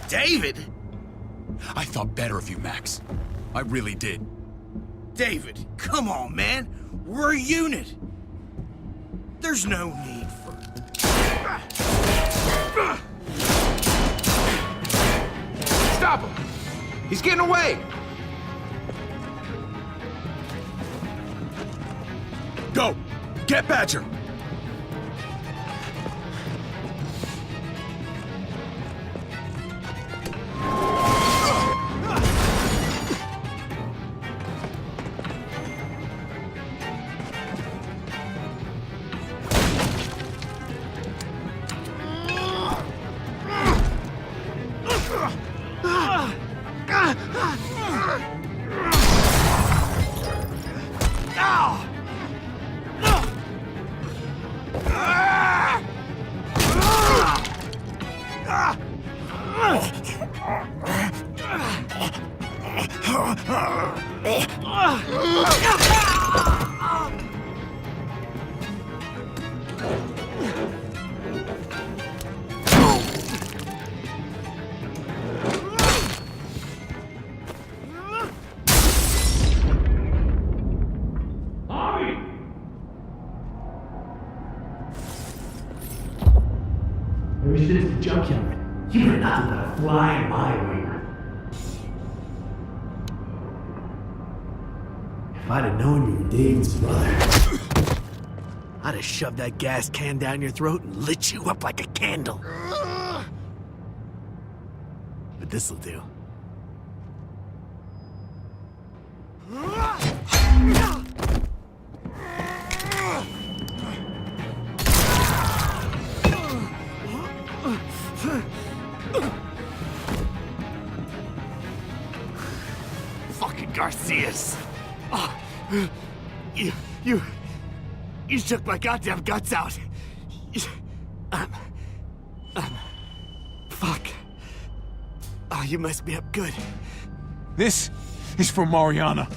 David? I thought better of you, Max. I really did. David, come on, man. We're a unit. There's no need for... Stop him! He's getting away! Go! Get Badger! Ever since the junkyard, you were nothing but a fly in my wing. If I'd have known you were David's brother, I'd have shoved that gas can down your throat and lit you up like a candle. But this'll do. Fucking Garcias. Oh, you shook my goddamn guts out. Fuck. Oh, you messed me up good. This is for Mariana.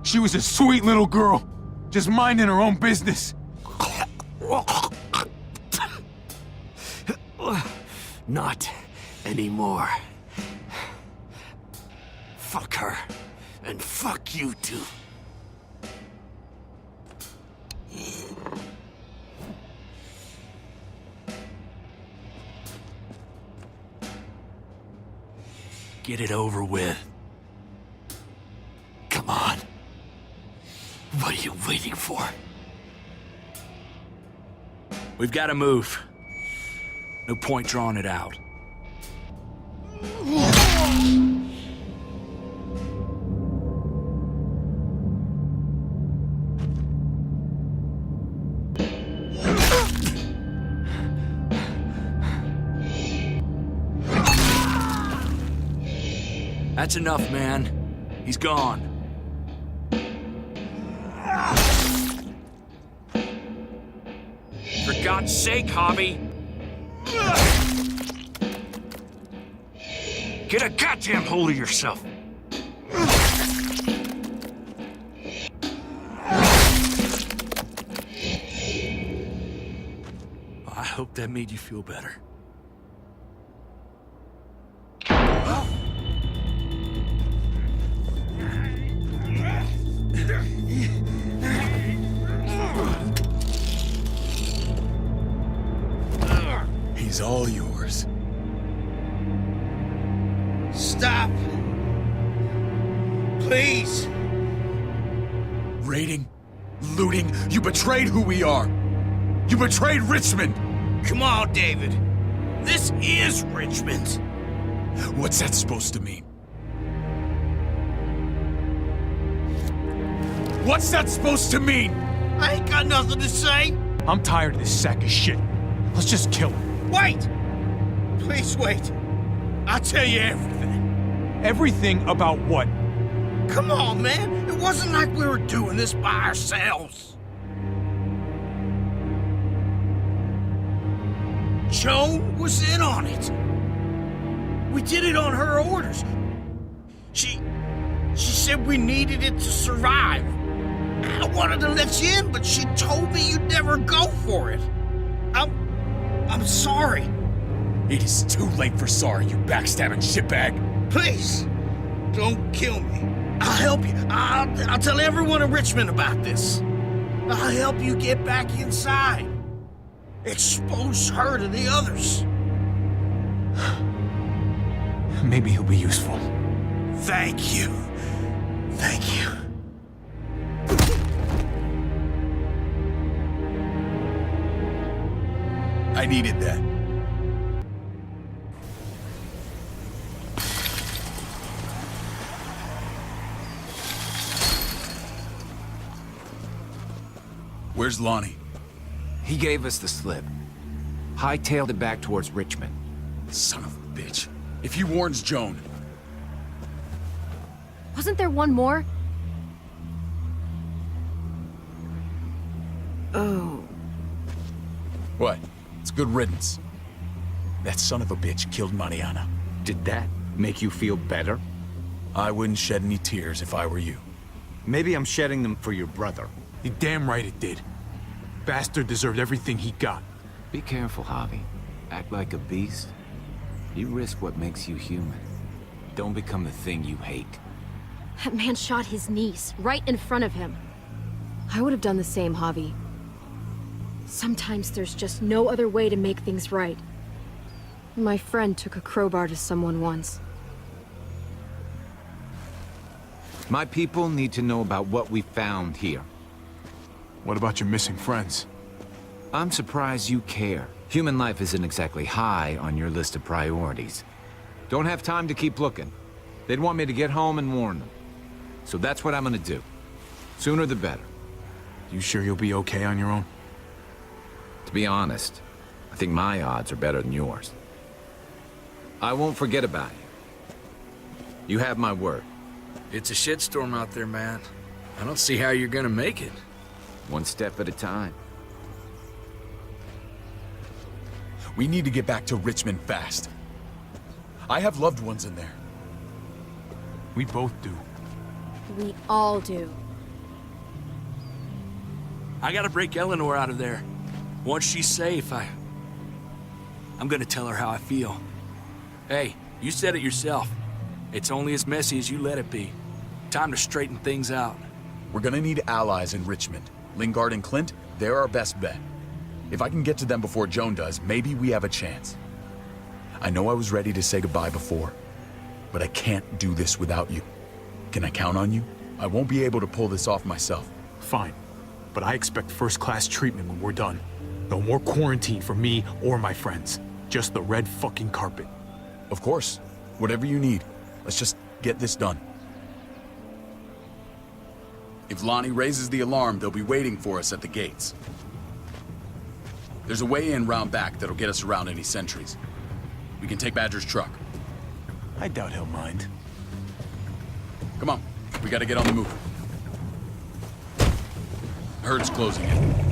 She was a sweet little girl, just minding her own business. Not anymore. Fuck her. And fuck you too. Get it over with. Come on. What are you waiting for? We've got to move. No point drawing it out. That's enough, man. He's gone. For God's sake, Javi! Get a goddamn hold of yourself! I hope that made you feel better. He's all yours. Stop! Please! Raiding, looting, you betrayed who we are. You betrayed Richmond! Come on, David. This is Richmond. What's that supposed to mean? What's that supposed to mean? I ain't got nothing to say. I'm tired of this sack of shit. Let's just kill him. Wait! Please wait. I'll tell you everything. Everything about what? Come on, man. It wasn't like we were doing this by ourselves. Joan was in on it. We did it on her orders. She said we needed it to survive. I wanted to let you in, but she told me you'd never go for it. I'm sorry. It is too late for sorry, you backstabbing shitbag. Please, don't kill me. I'll help you. I'll tell everyone in Richmond about this. I'll help you get back inside. Expose her to the others. Maybe he'll be useful. Thank you. Thank you. I needed that. Where's Lonnie? He gave us the slip. Hightailed it back towards Richmond. Son of a bitch. If he warns Joan... Wasn't there one more? Oh. What? It's good riddance. That son of a bitch killed Mariana. Did that make you feel better? I wouldn't shed any tears if I were you. Maybe I'm shedding them for your brother. You're damn right it did. Bastard deserved everything he got. Be careful, Javi. Act like a beast. You risk what makes you human. Don't become the thing you hate. That man shot his niece, right in front of him. I would have done the same, Javi. Sometimes there's just no other way to make things right. My friend took a crowbar to someone once. My people need to know about what we found here. What about your missing friends? I'm surprised you care. Human life isn't exactly high on your list of priorities. Don't have time to keep looking. They'd want me to get home and warn them. So that's what I'm gonna do. Sooner the better. You sure you'll be okay on your own? To be honest, I think my odds are better than yours. I won't forget about you. You have my word. It's a shitstorm out there, man. I don't see how you're gonna make it. One step at a time. We need to get back to Richmond fast. I have loved ones in there. We both do. We all do. I gotta break Eleanor out of there. Once she's safe, I'm gonna tell her how I feel. Hey, you said it yourself. It's only as messy as you let it be. Time to straighten things out. We're gonna need allies in Richmond. Lingard and Clint, they're our best bet. If I can get to them before Joan does, maybe we have a chance. I know I was ready to say goodbye before, but I can't do this without you. Can I count on you? I won't be able to pull this off myself. Fine, but I expect first-class treatment when we're done. No more quarantine for me or my friends. Just the red fucking carpet. Of course. Whatever you need. Let's just get this done. If Lonnie raises the alarm, they'll be waiting for us at the gates. There's a way in round back that'll get us around any sentries. We can take Badger's truck. I doubt he'll mind. Come on, we gotta get on the move. Herd's closing in.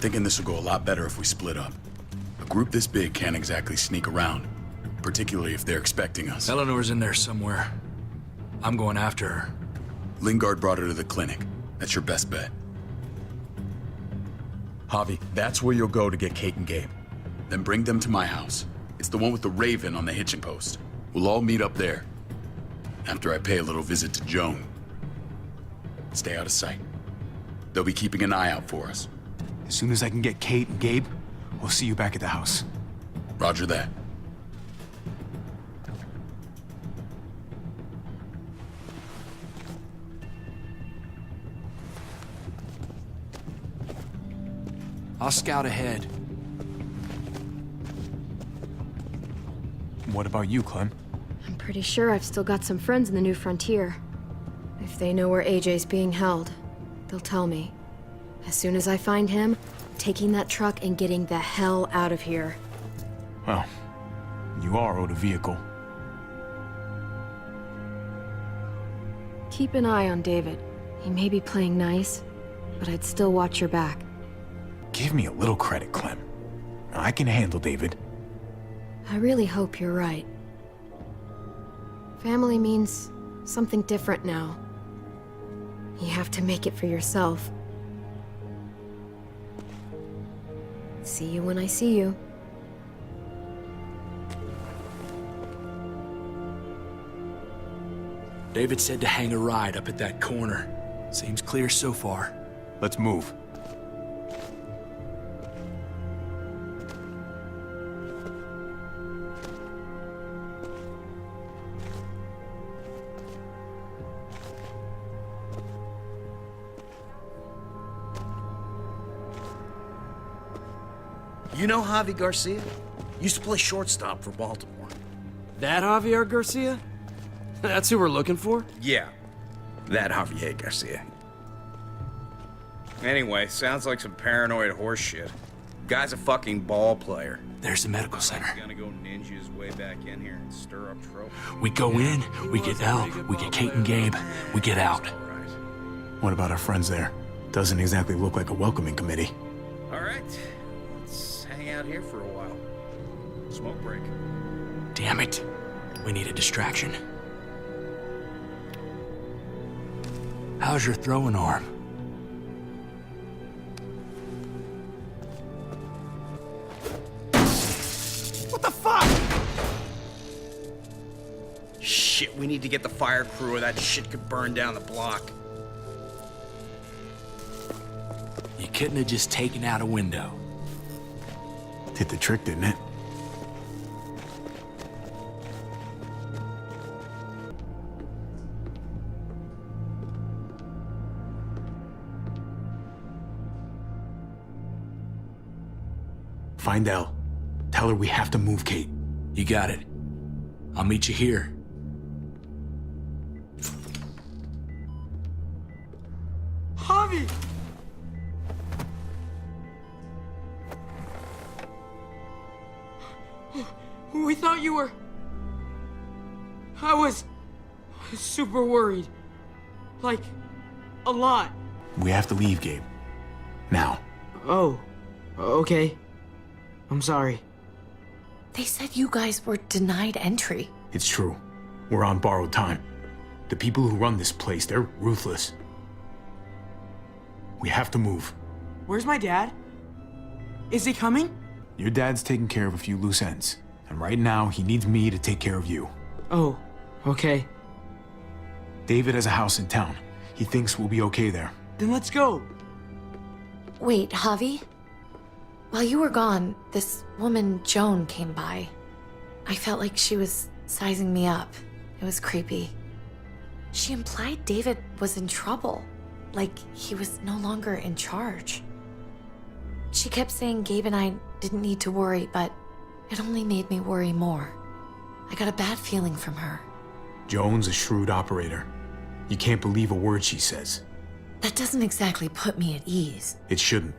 Thinking this will go a lot better if we split up. A group this big can't exactly sneak around, particularly if they're expecting us. Eleanor's in there somewhere. I'm going after her. Lingard brought her to the clinic. That's your best bet. Javi, that's where you'll go to get Kate and Gabe. Then bring them to my house. It's the one with the raven on the hitching post. We'll all meet up there. After I pay a little visit to Joan. Stay out of sight. They'll be keeping an eye out for us. As soon as I can get Kate and Gabe, we'll see you back at the house. Roger that. I'll scout ahead. What about you, Clem? I'm pretty sure I've still got some friends in the New Frontier. If they know where AJ's being held, they'll tell me. As soon as I find him, I'm taking that truck and getting the hell out of here. Well, you are owed a vehicle. Keep an eye on David. He may be playing nice, but I'd still watch your back. Give me a little credit, Clem. I can handle David. I really hope you're right. Family means something different now. You have to make it for yourself. See you when I see you. David said to hang a ride up at that corner. Seems clear so far. Let's move. You know Javi Garcia? Used to play shortstop for Baltimore. That Javier Garcia? That's who we're looking for? Yeah, that Javier Garcia. Anyway, sounds like some paranoid horse shit. Guy's a fucking ball player. There's the medical center. Gonna go ninja his way back in here and stir up trouble. We go in, we get out, we get Kate and Gabe, we get out. What about our friends there? Doesn't exactly look like a welcoming committee. All right, let's hang out here for a while. Smoke break. Damn it. We need a distraction. How's your throwing arm? What the fuck? Shit, we need to get the fire crew or that shit could burn down the block. You couldn't have just taken out a window. Did the trick, didn't it? Find Elle. Tell her we have to move Kate. You got it. I'll meet you here. Javi! We thought you were... I was super worried. Like, a lot. We have to leave, Gabe. Now. Oh, okay. I'm sorry. They said you guys were denied entry. It's true. We're on borrowed time. The people who run this place, they're ruthless. We have to move. Where's my dad? Is he coming? Your dad's taking care of a few loose ends. And right now, he needs me to take care of you. Oh, okay. David has a house in town. He thinks we'll be okay there. Then let's go. Wait, Javi? While you were gone, this woman, Joan, came by. I felt like she was sizing me up. It was creepy. She implied David was in trouble, like he was no longer in charge. She kept saying Gabe and I didn't need to worry, but it only made me worry more. I got a bad feeling from her. Joan's a shrewd operator. You can't believe a word she says. That doesn't exactly put me at ease. It shouldn't.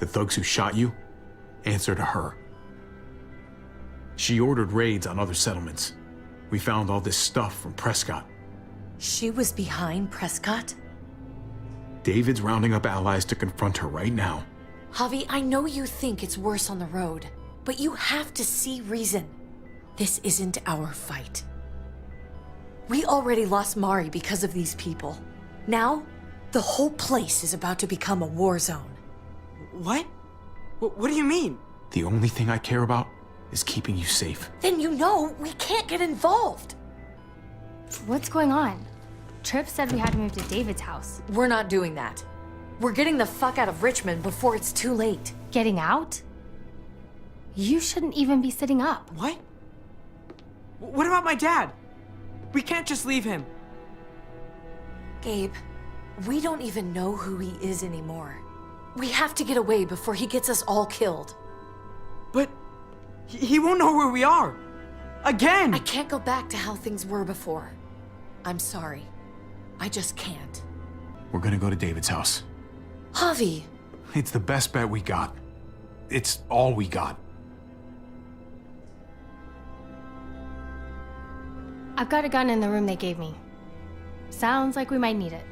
The thugs who shot you answer to her. She ordered raids on other settlements. We found all this stuff from Prescott. She was behind Prescott? David's rounding up allies to confront her right now. Javi, I know you think it's worse on the road, but you have to see reason. This isn't our fight. We already lost Mari because of these people. Now, The whole place is about to become a war zone. What? What do you mean? The only thing I care about is keeping you safe. Then you know we can't get involved. What's going on? Tripp said we had to move to David's house. We're not doing that. We're getting the fuck out of Richmond before it's too late. Getting out? You shouldn't even be sitting up. What? What about my dad? We can't just leave him. Gabe, we don't even know who he is anymore. We have to get away before he gets us all killed. But he won't know where we are. Again! I can't go back to how things were before. I'm sorry. I just can't. We're gonna go to David's house. Javi! It's the best bet we got. It's all we got. I've got a gun in the room they gave me. Sounds like we might need it.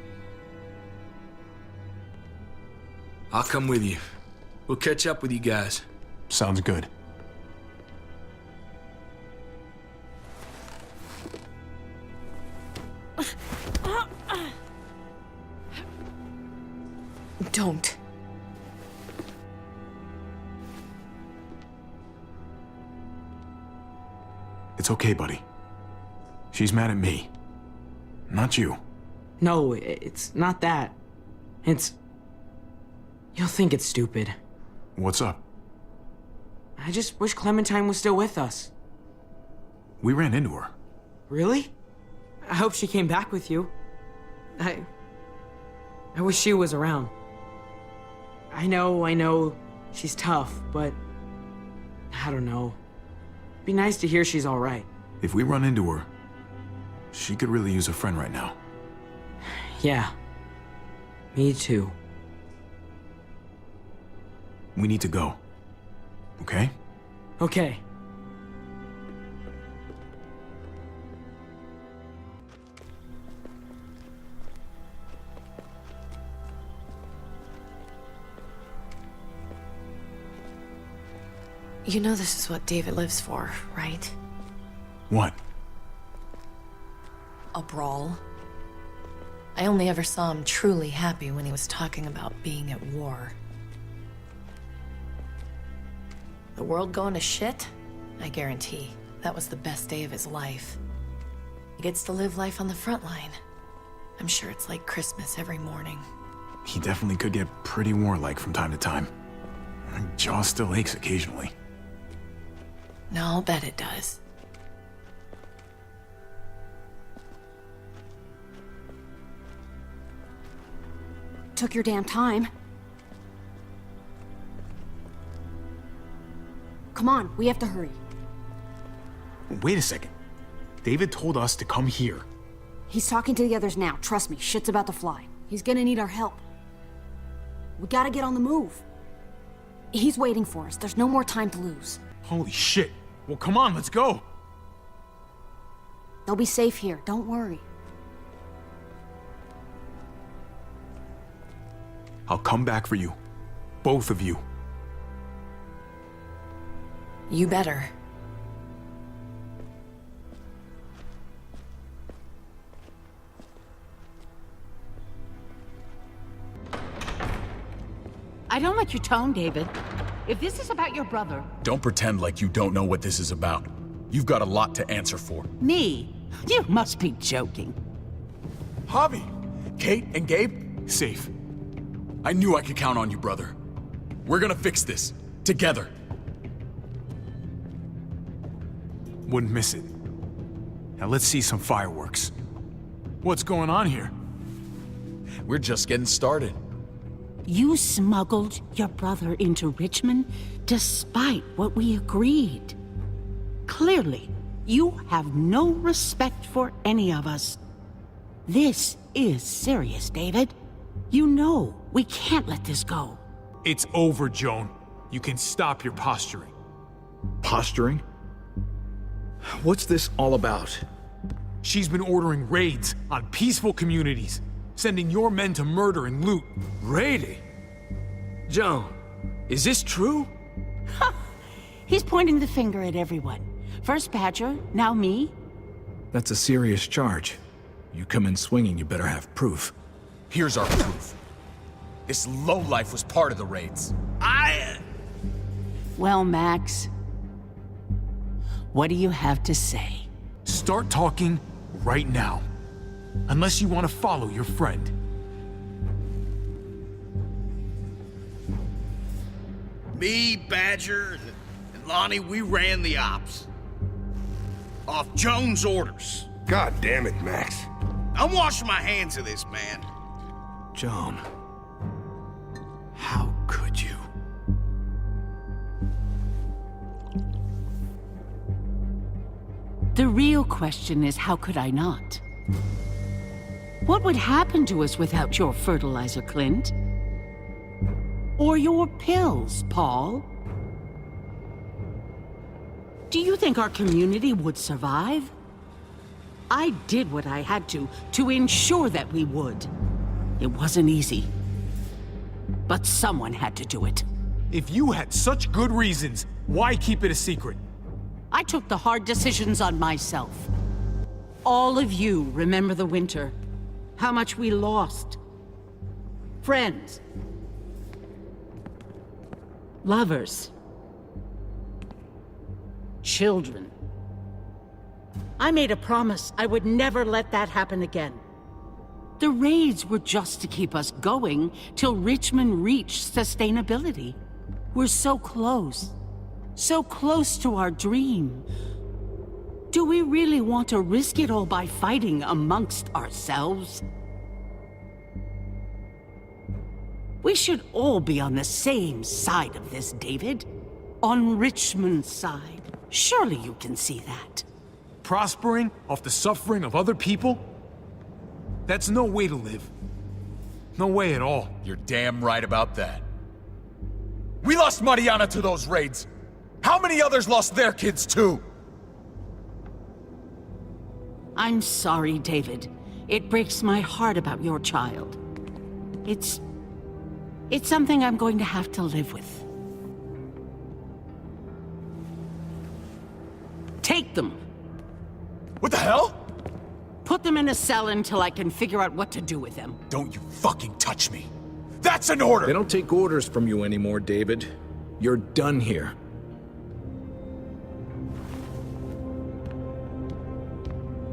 I'll come with you. We'll catch up with you guys. Sounds good. Don't. It's okay, buddy. She's mad at me. Not you. No, it's not that. It's... You'll think it's stupid. What's up? I just wish Clementine was still with us. We ran into her. Really? I hope she came back with you. I wish she was around. I know, she's tough, but... I don't know. Be nice to hear she's alright. If we run into her, she could really use a friend right now. Yeah. Me too. We need to go. Okay? Okay. You know this is what David lives for, right? What? A brawl. I only ever saw him truly happy when he was talking about being at war. The world going to shit? I guarantee that was the best day of his life. He gets to live life on the front line. I'm sure it's like Christmas every morning. He definitely could get pretty warlike from time to time. My jaw still aches occasionally. No, I'll bet it does. Took your damn time. Come on, we have to hurry. Wait a second. David told us to come here. He's talking to the others now. Trust me, shit's about to fly. He's gonna need our help. We gotta get on the move. He's waiting for us. There's no more time to lose. Holy shit. Well, come on, let's go. They'll be safe here. Don't worry. I'll come back for you. Both of you. You better. I don't like your tone, David. If this is about your brother... Don't pretend like you don't know what this is about. You've got a lot to answer for. Me? You must be joking. Javi! Kate and Gabe? Safe. I knew I could count on you, brother. We're gonna fix this. Together. Wouldn't miss it. Now let's see some fireworks. What's going on here? We're just getting started. You smuggled your brother into Richmond despite what we agreed. Clearly, you have no respect for any of us. This is serious, David. You know we can't let this go. It's over, Joan. You can stop your posturing. Posturing? What's this all about? She's been ordering raids on peaceful communities, sending your men to murder and loot. Really? Joan, is this true? He's pointing the finger at everyone. First Badger, now me. That's a serious charge. You come in swinging, you better have proof. Here's our proof. This lowlife was part of the raids. Well, Max, what do you have to say? Start talking right now. Unless you want to follow your friend. Me, Badger, and Lonnie, we ran the ops. Off Jones' orders. God damn it, Max. I'm washing my hands of this, man. Joan. How could you? The real question is, how could I not? What would happen to us without your fertilizer, Clint? Or your pills, Paul? Do you think our community would survive? I did what I had to ensure that we would. It wasn't easy. But someone had to do it. If you had such good reasons, why keep it a secret? I took the hard decisions on myself. All of you remember the winter. How much we lost. Friends. Lovers. Children. I made a promise I would never let that happen again. The raids were just to keep us going till Richmond reached sustainability. We're so close. So close to our dream. Do we really want to risk it all by fighting amongst ourselves? We should all be on the same side of this, David. On Richmond's side. Surely you can see that. Prospering off the suffering of other people? That's no way to live. No way at all. You're damn right about that. We lost Mariana to those raids. How many others lost their kids too? I'm sorry, David. It breaks my heart about your child. It's something I'm going to have to live with. Take them. What the hell? Put them in a cell until I can figure out what to do with them. Don't you fucking touch me. That's an order! They don't take orders from you anymore, David. You're done here.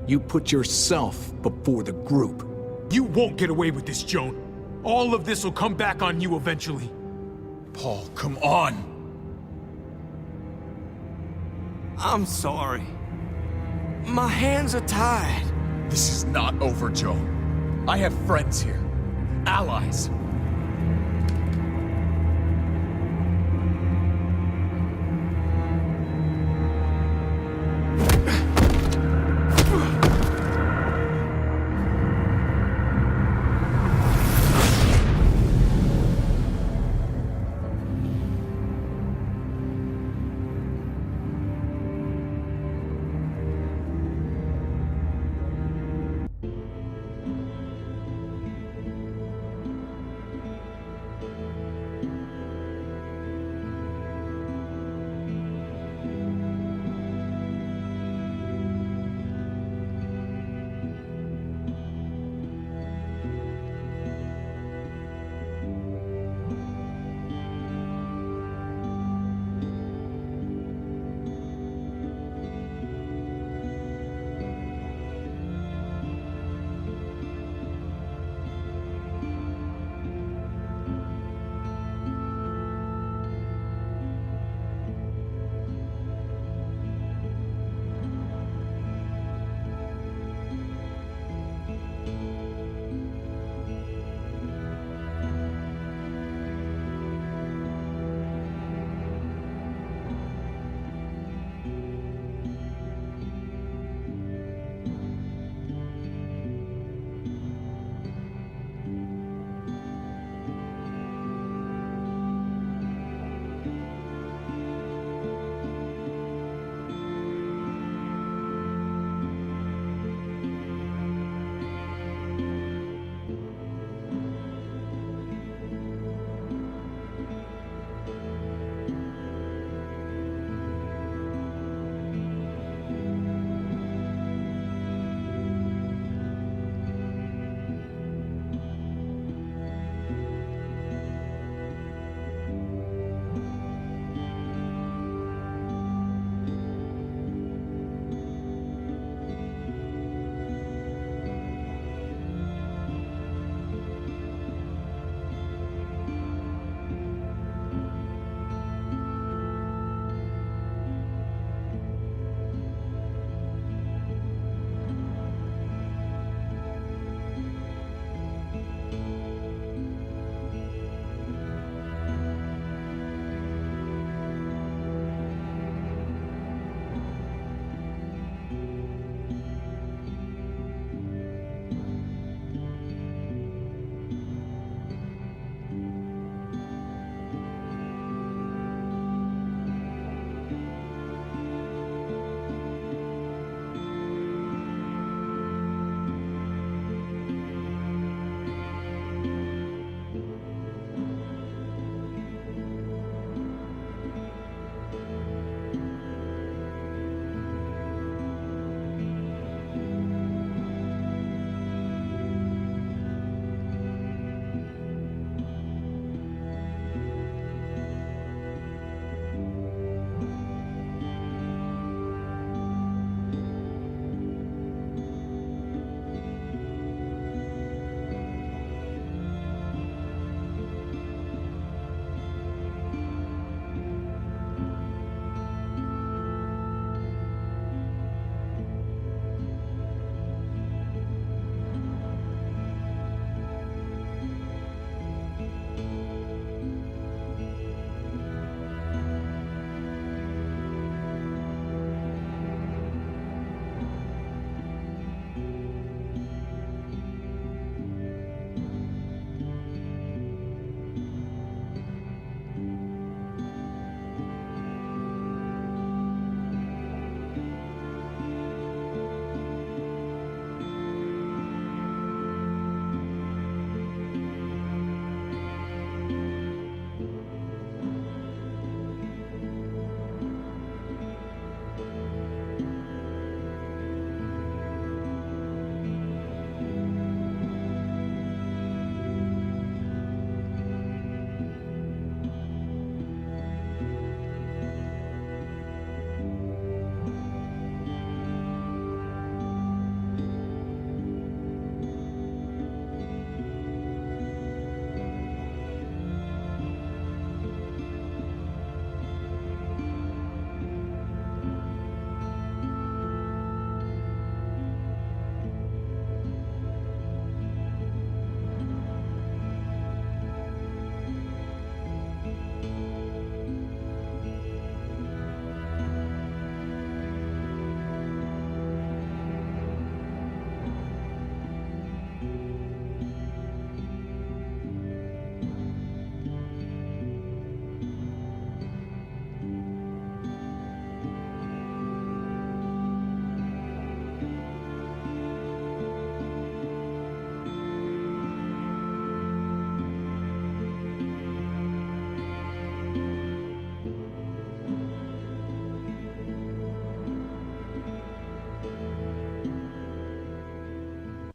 You put yourself before the group. You won't get away with this, Joan. All of this will come back on you eventually. Paul, come on! I'm sorry. My hands are tied. This is not over, Joan. I have friends here. Allies.